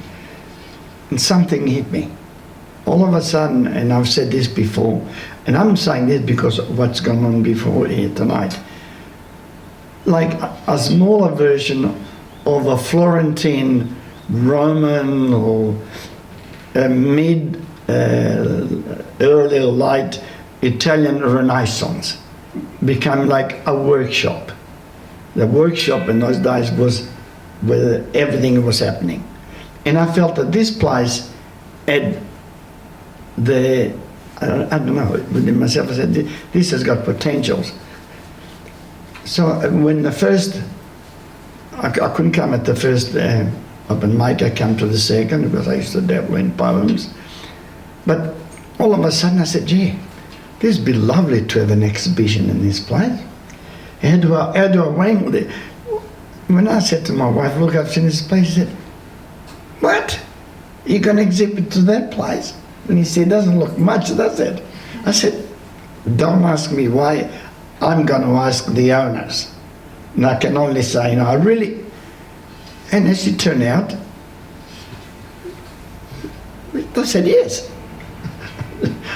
and something hit me. All of a sudden, and I've said this before, and I'm saying this because of what's gone on before here tonight, like a smaller version of a Florentine, Roman, or a early light Italian Renaissance become like a workshop. The workshop in those days was where everything was happening. And I felt that this place had I don't know, within myself I said, this has got potentials. So when the first, I couldn't come at the first open mic, I come to the second because I used to dabble in poems. But all of a sudden I said, gee, this would be lovely to have an exhibition in this place. How do I wang with it? When I said to my wife, look, I've seen this place, she said, what? You're going to exhibit to that place? And he said, it doesn't look much, does it? I said, don't ask me why. I'm going to ask the owners. And I can only say, I really... And as it turned out, they said yes.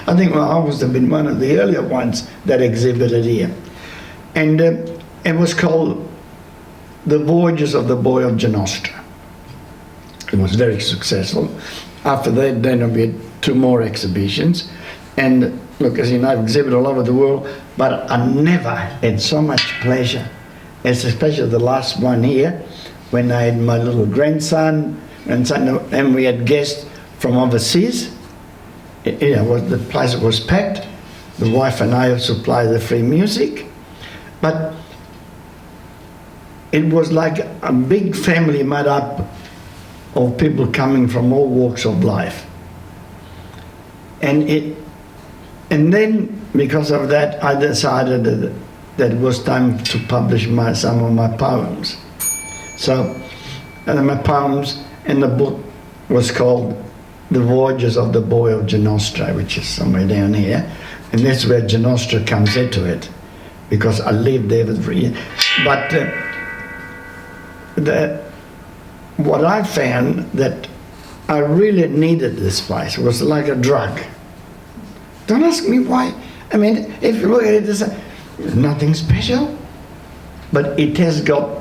I think I must have been one of the earlier ones that exhibited here. And it was called The Voyages of the Boy of Ginostra. It was very successful. After that, then we had 2 more exhibitions. And look, as you know, I've exhibited all over the world, but I never had so much pleasure, as especially the last one here, when I had my little grandson, and we had guests from overseas. The place was packed. The wife and I supplied the free music. But it was like a big family made up of people coming from all walks of life. And then, because of that, I decided that it was time to publish some of my poems. So, my poems, and the book was called The Voyages of the Boy of Ginostra, which is somewhere down here. And that's where Ginostra comes into it, because I lived there for a year. But what I found that I really needed this place was like a drug. Don't ask me why. I mean, if you look at it, there's nothing special, but it has got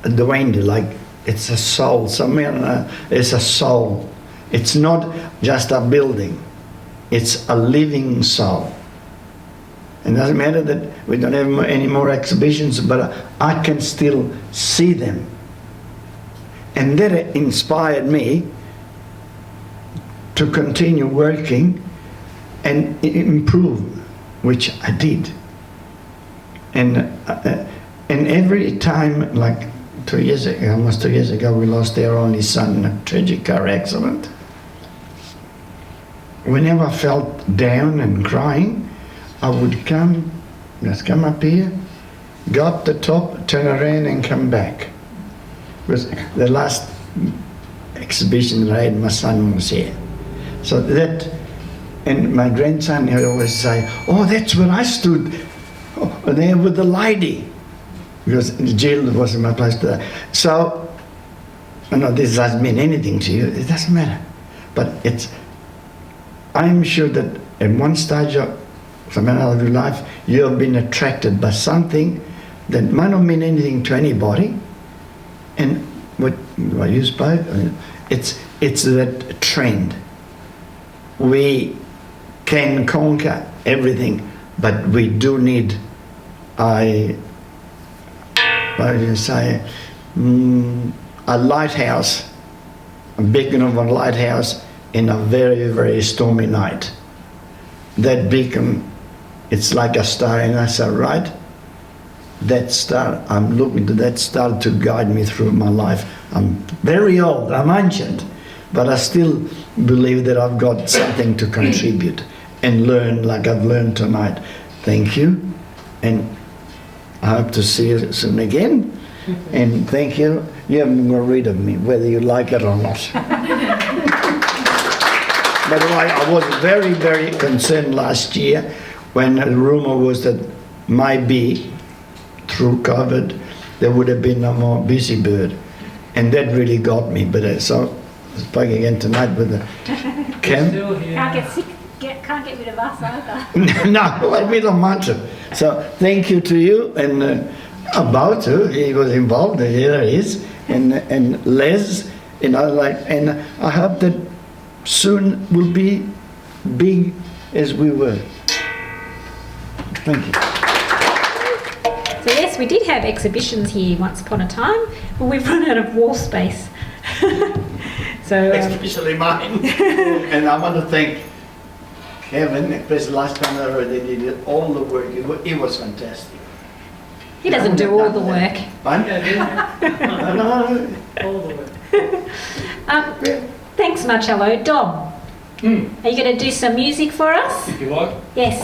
the wind, like it's a soul. Somewhere it's a soul It's not just a building, it's a living soul. It doesn't matter that we don't have any more exhibitions, but I can still see them. And that inspired me to continue working and improve, which I did. And every time, like 2 years ago, almost 2 years ago, we lost our only son in a tragic car accident. Whenever I felt down and crying, I would just come up here, go up the top, turn around and come back. Because the last exhibition that I had, my son was here. So that, and my grandson, he would always say, oh, that's where I stood, there with the lady. Because the jail wasn't my place to that. So, I know this doesn't mean anything to you, it doesn't matter. But I'm sure that at one stage of some of your life, you have been attracted by something that might not mean anything to anybody. And what you spoke, it's that trend. We can conquer everything, but we do need a lighthouse, a beacon of a lighthouse in a very, very stormy night. That beacon, it's like a star, and I said, right, that star, I'm looking to that star to guide me through my life. I'm very old, I'm ancient, but I still believe that I've got something to contribute and learn like I've learned tonight. Thank you, and I hope to see you soon again. And thank you. You haven't got rid of me, whether you like it or not. By the way, I was very, very concerned last year when the rumor was that maybe through COVID there would have been no more Busybird, and that really got me. But so I spoke again tonight with the Cam. Can't get sick. Can't get rid of us either. No, we don't want to. So thank you to you, and about to, he was involved. Here he is, and Les, and I hope that soon will be big as we were. Thank you. So yes, we did have exhibitions here once upon a time, but we've run out of wall space. So Especially mine. And I want to thank Kevin, because last time I heard they did all the work. It was fantastic. he doesn't do all the work. All the way. Thanks, Marcello. Dom, are you going to do some music for us? If you like. Yes.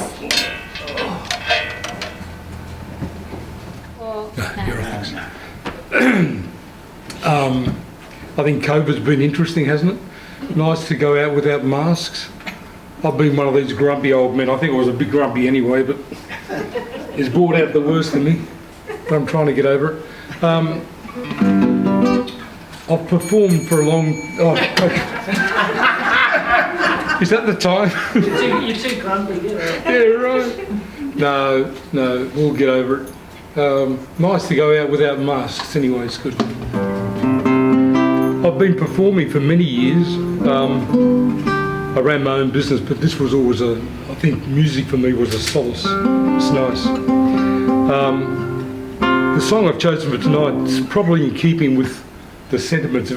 I think COVID's been interesting, hasn't it? Nice to go out without masks. I've been one of these grumpy old men. I think I was a bit grumpy anyway, but it's brought out the worst in me. But I'm trying to get over it. I've performed for a long... Is that the time? You're too grumpy, Yeah, right. No, we'll get over it. Nice to go out without masks anyway, it's good. I've been performing for many years. I ran my own business, but this was always I think music for me was a solace. It's nice. The song I've chosen for tonight is probably in keeping with the sentiments. I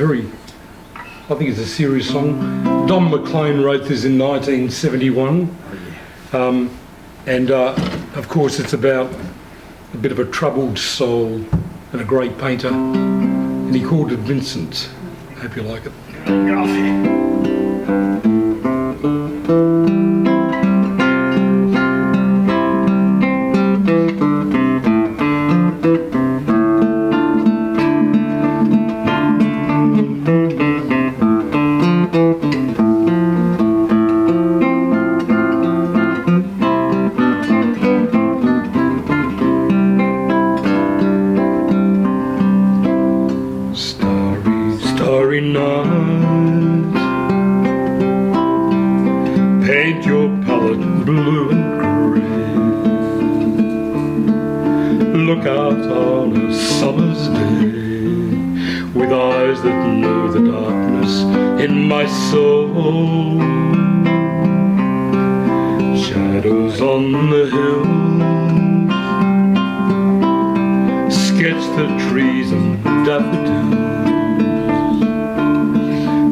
think it's a serious song. Don McLean wrote this in 1971. And of course it's about a bit of a troubled soul and a great painter. And he called it Vincent. Hope you like it. Starry night, paint your palette blue and grey. Look out on a summer's day with eyes that know the darkness. shadows in my soul. Shadows on the hill, sketch the trees and daffodils,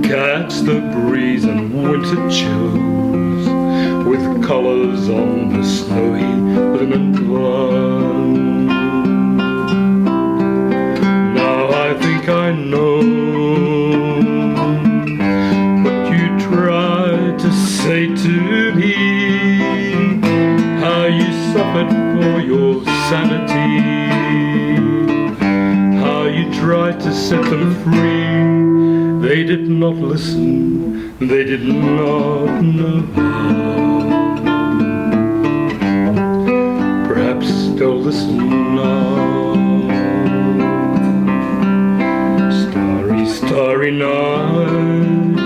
catch the breeze and winter chills, with colours on the snowy linen lawn. Now I think I know what you tried to say to me, how you suffered for your sanity, how you tried to set them free. They did not listen, they did not know how. Perhaps they'll listen now. Starry, starry night,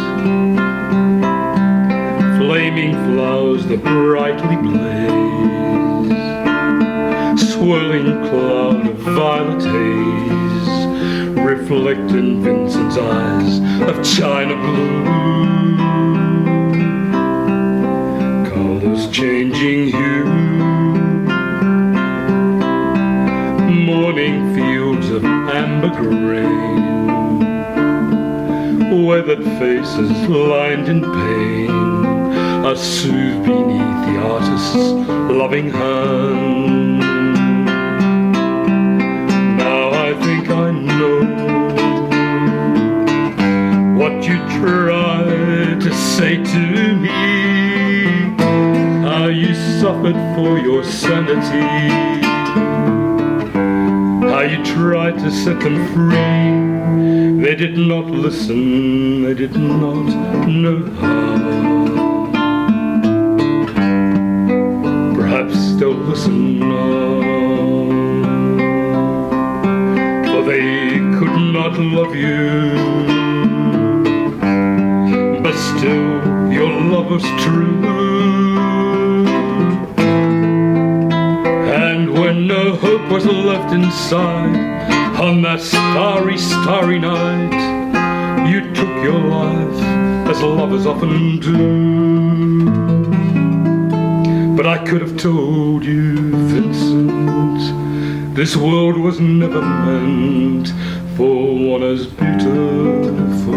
flaming flowers that brightly blaze, swirling cloud of violet haze, reflect in Vincent's eyes of china blue. Colours changing hue, morning fields of amber grain, weathered faces lined in pain are soothed beneath the artist's loving hand. Now I think I know what you tried to say to me, how you suffered for your sanity, how you tried to set them free. They did not listen, they did not know how. Perhaps they'll listen now, for they could not love you, but still your love was true. And when no hope was left inside, on that starry, starry night, you took your life as lovers often do. But I could have told you, Vincent, this world was never meant for one as beautiful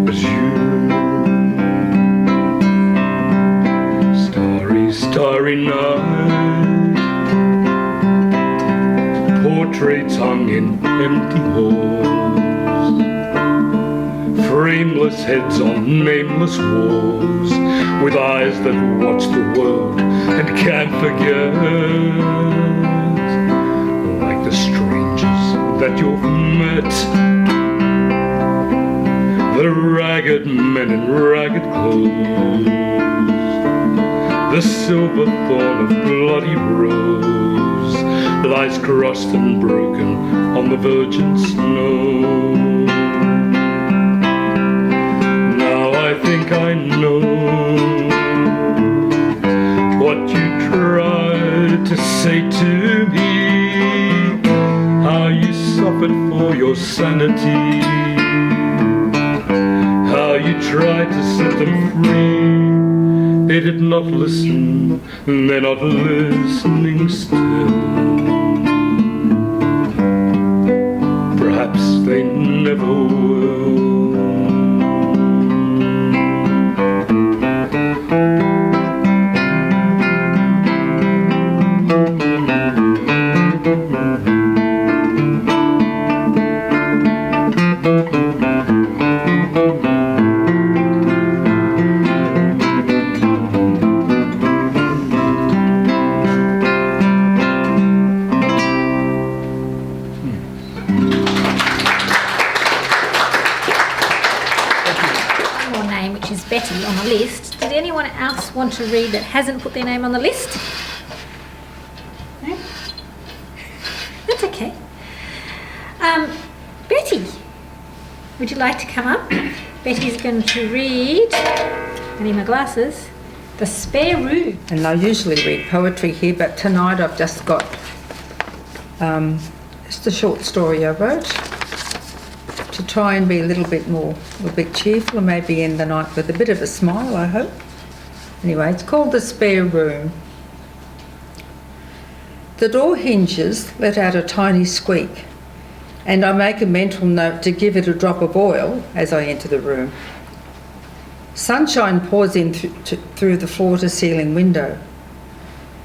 as you. Starry, starry night, portraits hung in empty halls, frameless heads on nameless walls, with eyes that watch the world and can't forget, like the strangers that you've met, the ragged men in ragged clothes, the silver thorn of bloody rose lies crossed and broken on the virgin snow. Now I think I know what you tried to say to me, how you suffered for your sanity, how you tried to set them free. They did not listen, they're not listening still. Perhaps they never will. Betty on the list. Did anyone else want to read that hasn't put their name on the list? No? That's okay. Betty, would you like to come up? Betty's going to read, I need my glasses, The Spare Room. And I usually read poetry here, but tonight I've just got just a short story I wrote. to try and be a little bit cheerful and maybe end the night with a bit of a smile, I hope. Anyway, it's called The Spare Room. The door hinges let out a tiny squeak, and I make a mental note to give it a drop of oil as I enter the room. Sunshine pours in through the floor-to-ceiling window.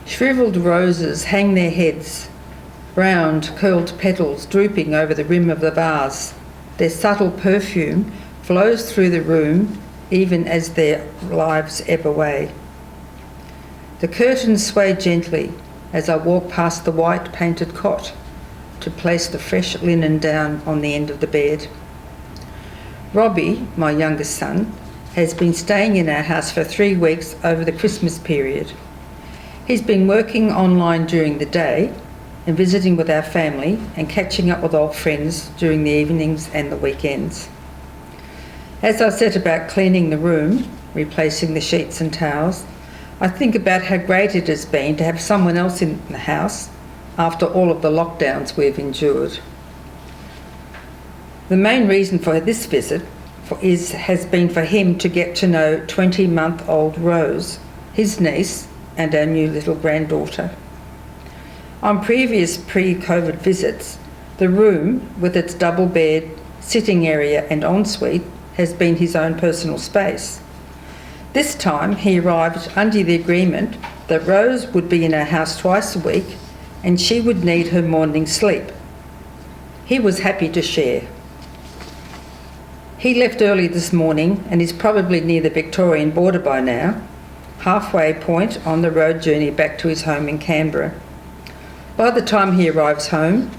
Shrivelled roses hang their heads, round, curled petals drooping over the rim of the vase. Their subtle perfume flows through the room even as their lives ebb away. The curtains sway gently as I walk past the white painted cot to place the fresh linen down on the end of the bed. Robbie, my youngest son, has been staying in our house for 3 weeks over the Christmas period. He's been working online during the day and visiting with our family and catching up with old friends during the evenings and the weekends. As I set about cleaning the room, replacing the sheets and towels, I think about how great it has been to have someone else in the house after all of the lockdowns we've endured. The main reason for this visit has been for him to get to know 20-month-old Rose, his niece, and our new little granddaughter. On previous pre-COVID visits, the room with its double bed, sitting area and ensuite has been his own personal space. This time he arrived under the agreement that Rose would be in our house twice a week and she would need her morning sleep. He was happy to share. He left early this morning and is probably near the Victorian border by now, halfway point on the road journey back to his home in Canberra. By the time he arrives home,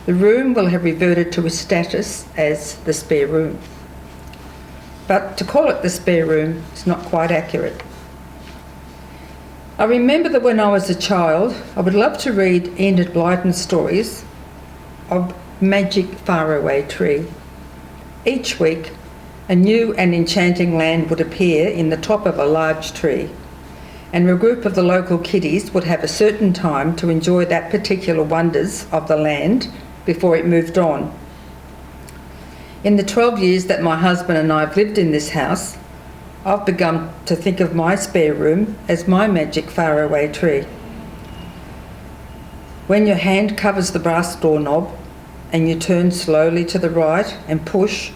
the room will have reverted to its status as the spare room. But to call it the spare room is not quite accurate. I remember that when I was a child, I would love to read Enid Blyton's stories of Magic Faraway Tree. Each week, a new and enchanting land would appear in the top of a large tree, and a group of the local kiddies would have a certain time to enjoy that particular wonders of the land before it moved on. In the 12 years that my husband and I have lived in this house, I've begun to think of my spare room as my magic faraway tree. When your hand covers the brass doorknob and you turn slowly to the right and push,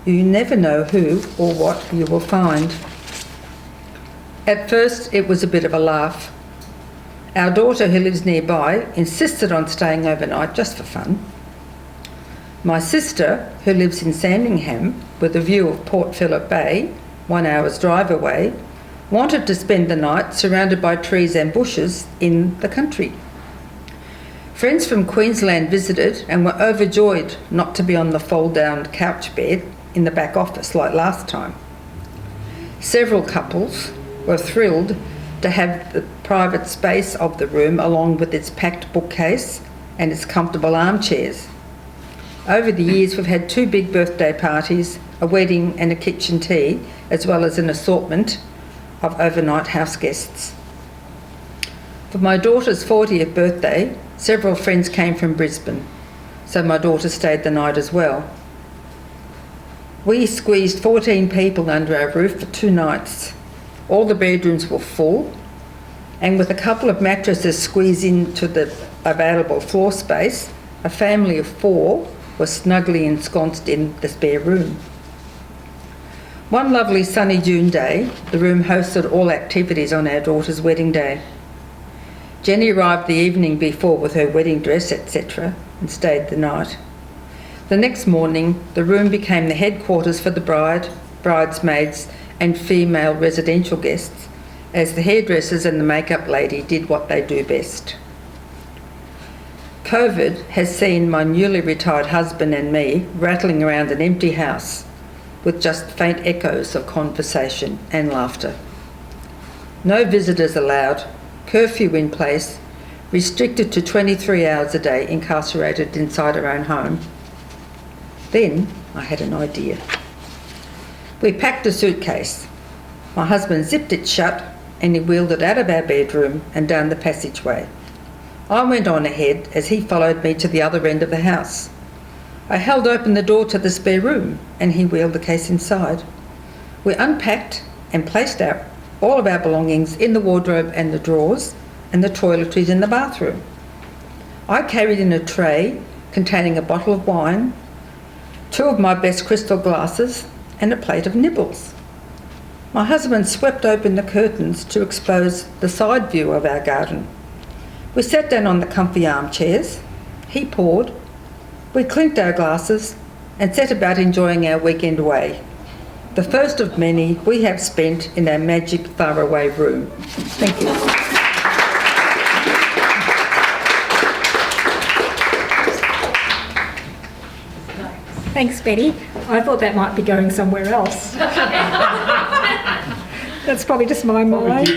you never know who or what you will find. At first, it was a bit of a laugh. Our daughter, who lives nearby, insisted on staying overnight just for fun. My sister, who lives in Sandringham with a view of Port Phillip Bay, 1 hour's drive away, wanted to spend the night surrounded by trees and bushes in the country. Friends from Queensland visited and were overjoyed not to be on the fold-down couch bed in the back office like last time. Several couples were thrilled to have the private space of the room along with its packed bookcase and its comfortable armchairs. Over the years, we've had 2 big birthday parties, a wedding and a kitchen tea, as well as an assortment of overnight house guests. For my daughter's 40th birthday, several friends came from Brisbane, so my daughter stayed the night as well. We squeezed 14 people under our roof for 2 nights. All the bedrooms were full, and with a couple of mattresses squeezed into the available floor space, a family of 4 was snugly ensconced in the spare room. One lovely sunny June day, the room hosted all activities on our daughter's wedding day. Jenny arrived the evening before with her wedding dress, etc., and stayed the night. The next morning, the room became the headquarters for the bride, bridesmaids, and female residential guests, as the hairdressers and the makeup lady did what they do best. COVID has seen my newly retired husband and me rattling around an empty house with just faint echoes of conversation and laughter. No visitors allowed, curfew in place, restricted to 23 hours a day, incarcerated inside our own home. Then I had an idea. We packed a suitcase. My husband zipped it shut and he wheeled it out of our bedroom and down the passageway. I went on ahead as he followed me to the other end of the house. I held open the door to the spare room and he wheeled the case inside. We unpacked and placed all of our belongings in the wardrobe and the drawers and the toiletries in the bathroom. I carried in a tray containing a bottle of wine, 2 of my best crystal glasses and a plate of nibbles. My husband swept open the curtains to expose the side view of our garden. We sat down on the comfy armchairs. He poured. We clinked our glasses and set about enjoying our weekend away. The first of many we have spent in our magic faraway room. Thank you. Thanks, Betty. I thought that might be going somewhere else. That's probably just my mind.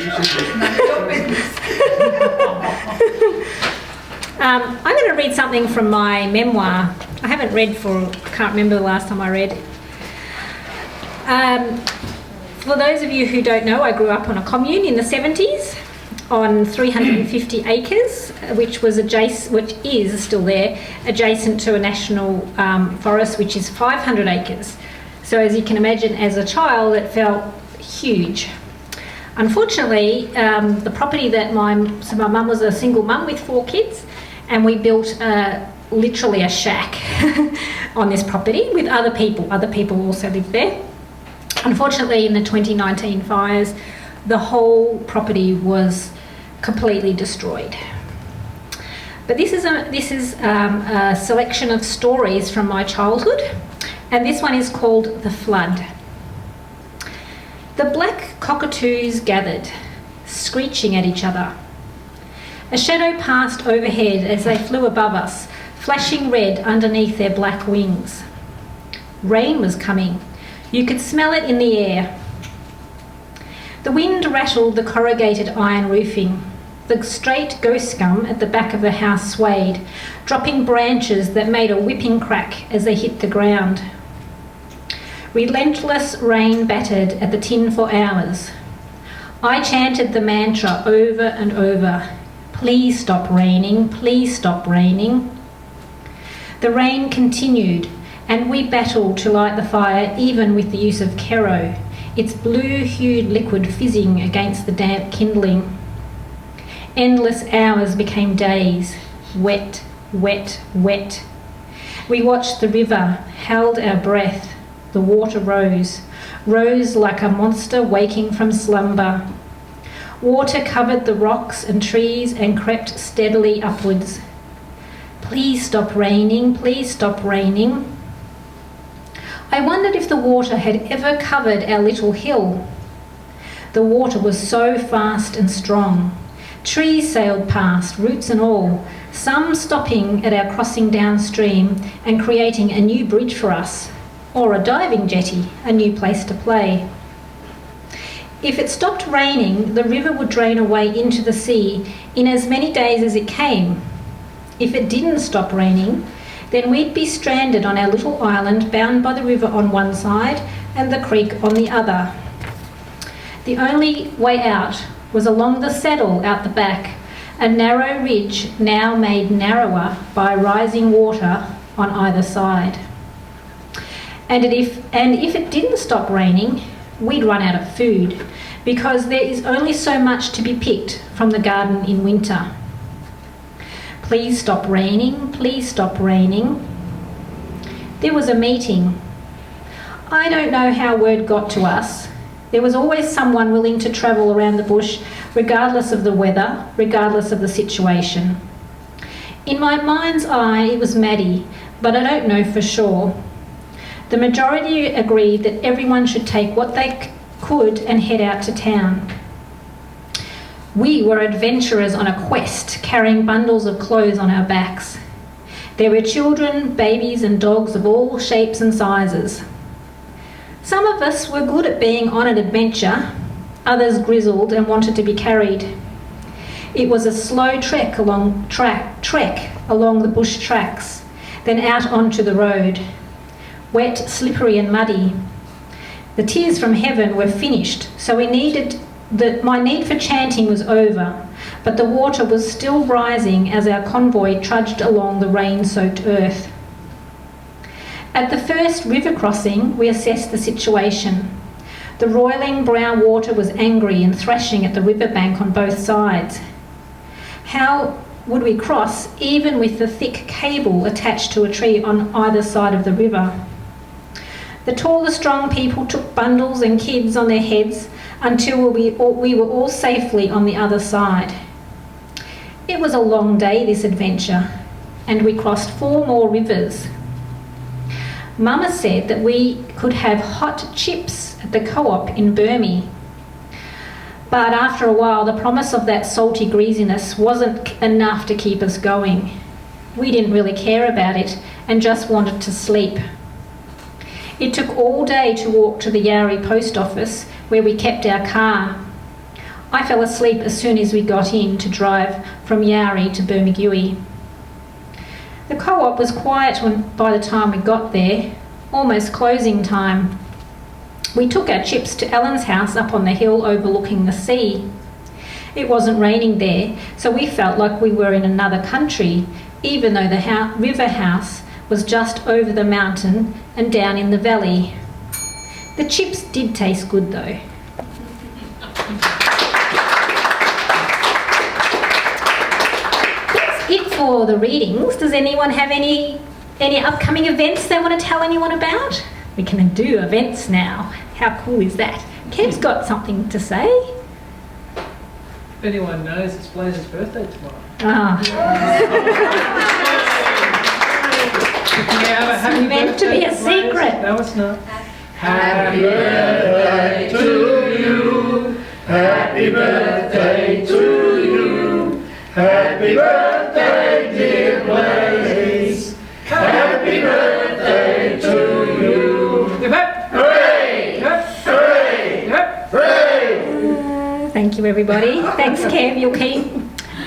I'm going to read something from my memoir. I haven't read I can't remember the last time I read. For those of you who don't know, I grew up on a commune in the 70s on 350 acres, which is still there, adjacent to a national forest, which is 500 acres. So as you can imagine, as a child, it felt huge. Unfortunately, the property that my mum was a single mum with 4 kids, and we built literally a shack on this property with other people. Other people also lived there. Unfortunately, in the 2019 fires, the whole property was completely destroyed. But this is a selection of stories from my childhood, and this one is called The Flood. The black cockatoos gathered, screeching at each other. A shadow passed overhead as they flew above us, flashing red underneath their black wings. Rain was coming. You could smell it in the air. The wind rattled the corrugated iron roofing. The straight ghost scum at the back of the house swayed, dropping branches that made a whipping crack as they hit the ground. Relentless rain battered at the tin for hours. I chanted the mantra over and over. Please stop raining, please stop raining. The rain continued, and we battled to light the fire even with the use of Kero, its blue-hued liquid fizzing against the damp kindling. Endless hours became days, wet, wet, wet. We watched the river, held our breath. The water rose like a monster waking from slumber. Water covered the rocks and trees and crept steadily upwards. Please stop raining, please stop raining. I wondered if the water had ever covered our little hill. The water was so fast and strong. Trees sailed past, roots and all, some stopping at our crossing downstream and creating a new bridge for us, or a diving jetty, a new place to play. If it stopped raining, the river would drain away into the sea in as many days as it came. If it didn't stop raining, then we'd be stranded on our little island bound by the river on one side and the creek on the other. The only way out was along the saddle out the back, a narrow ridge now made narrower by rising water on either side. And if it didn't stop raining, we'd run out of food, because there is only so much to be picked from the garden in winter. Please stop raining, please stop raining. There was a meeting. I don't know how word got to us. There was always someone willing to travel around the bush, regardless of the weather, regardless of the situation. In my mind's eye, it was Maddie, but I don't know for sure. The majority agreed that everyone should take what they could and head out to town. We were adventurers on a quest, carrying bundles of clothes on our backs. There were children, babies and dogs of all shapes and sizes. Some of us were good at being on an adventure, others grizzled and wanted to be carried. It was a slow trek along the bush tracks, then out onto the road. Wet, slippery and muddy. The tears from heaven were finished, so my need for chanting was over, but the water was still rising as our convoy trudged along the rain-soaked earth. At the first river crossing, we assessed the situation. The roiling brown water was angry and thrashing at the riverbank on both sides. How would we cross even with the thick cable attached to a tree on either side of the river? The taller, strong people took bundles and kids on their heads until we were all safely on the other side. It was a long day, this adventure, and we crossed 4 more rivers. Mama said that we could have hot chips at the co-op in Burmie. But after a while, the promise of that salty greasiness wasn't enough to keep us going. We didn't really care about it and just wanted to sleep. It took all day to walk to the Yarri post office where we kept our car. I fell asleep as soon as we got in to drive from Yarri to Bermagui. The co-op was quiet by the time we got there, almost closing time. We took our chips to Ellen's house up on the hill overlooking the sea. It wasn't raining there, so we felt like we were in another country, even though the river house was just over the mountain and down in the valley. The chips did taste good though. That's it for the readings. Does anyone have any upcoming events they want to tell anyone about? We can do events now. How cool is that? Kev's got something to say. If anyone knows, it's Blazer's birthday tomorrow. It's meant to be a secret. No, it's not. Happy birthday to you. Happy birthday to you. Happy birthday, dear Blaze. Happy birthday to you. Hooray! Hooray! Hooray! Thank you, everybody. Thanks, Kev. You'll keep.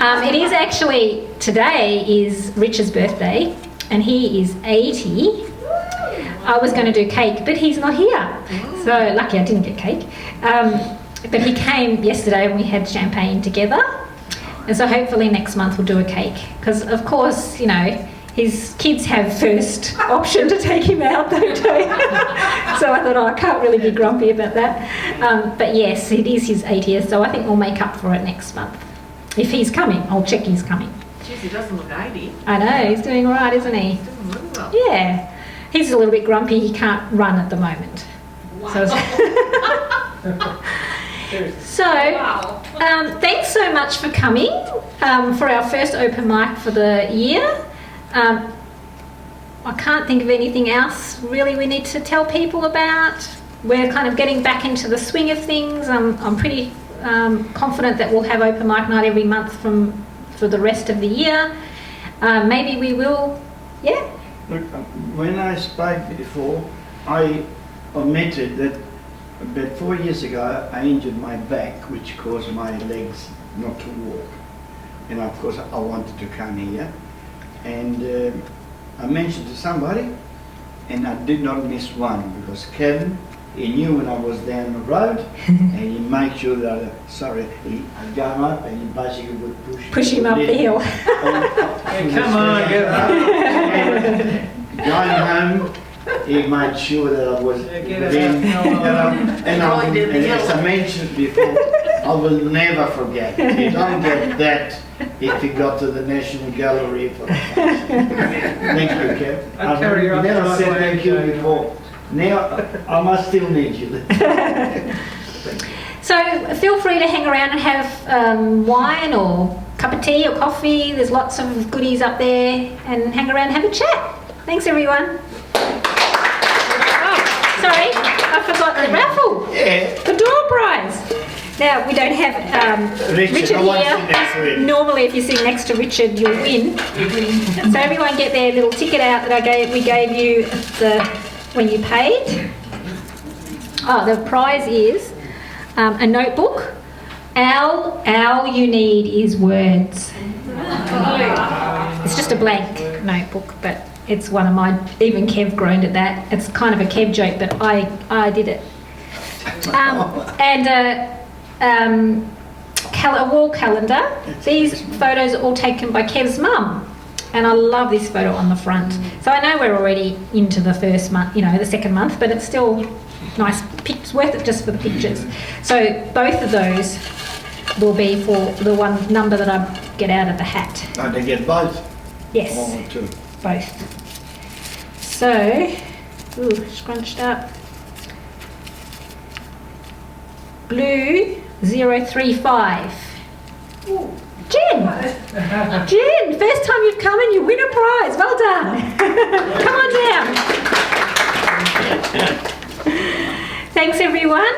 It is actually, today is Richard's birthday, and he is 80. I was going to do cake, but he's not here. So lucky I didn't get cake. But he came yesterday and we had champagne together. And so hopefully next month we'll do a cake. Because, of course, you know, his kids have first option to take him out, don't they? So I thought, I can't really be grumpy about that. But yes, it is his 80th, so I think we'll make up for it next month. If he's coming, I'll check he's coming. Jeez, he doesn't look 80. I know, he's doing all right, isn't he? He doesn't look well. Yeah. He's a little bit grumpy, he can't run at the moment. Wow. So, thanks so much for coming for our first open mic for the year. I can't think of anything else really we need to tell people about. We're kind of getting back into the swing of things. I'm pretty confident that we'll have open mic night every month for the rest of the year. Maybe we will, yeah? Look, when I spoke before, I omitted that about 4 years ago I injured my back, which caused my legs not to walk. And of course I wanted to come here. And I mentioned to somebody, and I did not miss one, because Kevin, he knew when I was down the road, and he made sure that I'd go up and he basically would push him up the hill. Come on, get up. Going home, he made sure that I was within, and as I mentioned before, I will never forget. You don't get that if you got to the National Gallery for the first. Thank you, Kev. I've never said thank you before. Now I must still need you. So feel free to hang around and have wine or cup of tea or coffee. There's lots of goodies up there, and hang around and have a chat. Thanks, everyone. Oh, sorry, I forgot the raffle. Yeah. The door prize. Now, we don't have Richard here. Normally, if you sit next to Richard, you'll win. So everyone get their little ticket out that we gave you when you paid. Oh, the prize is a notebook. All you need is words. It's just a blank notebook, but it's one of mine. Even Kev groaned at that. It's kind of a Kev joke, but I did it. And a wall calendar. These photos are all taken by Kev's mum. And I love this photo on the front. So I know we're already into the first month, the second month, but it's still nice. It's worth it just for the pictures. So both of those will be for the one number that I get out of the hat. No, they get both. Yes, Oh, two. both. So, scrunched up. Blue 035. Jen, first time you've come and you win a prize. Well done. Come on down. Thanks everyone.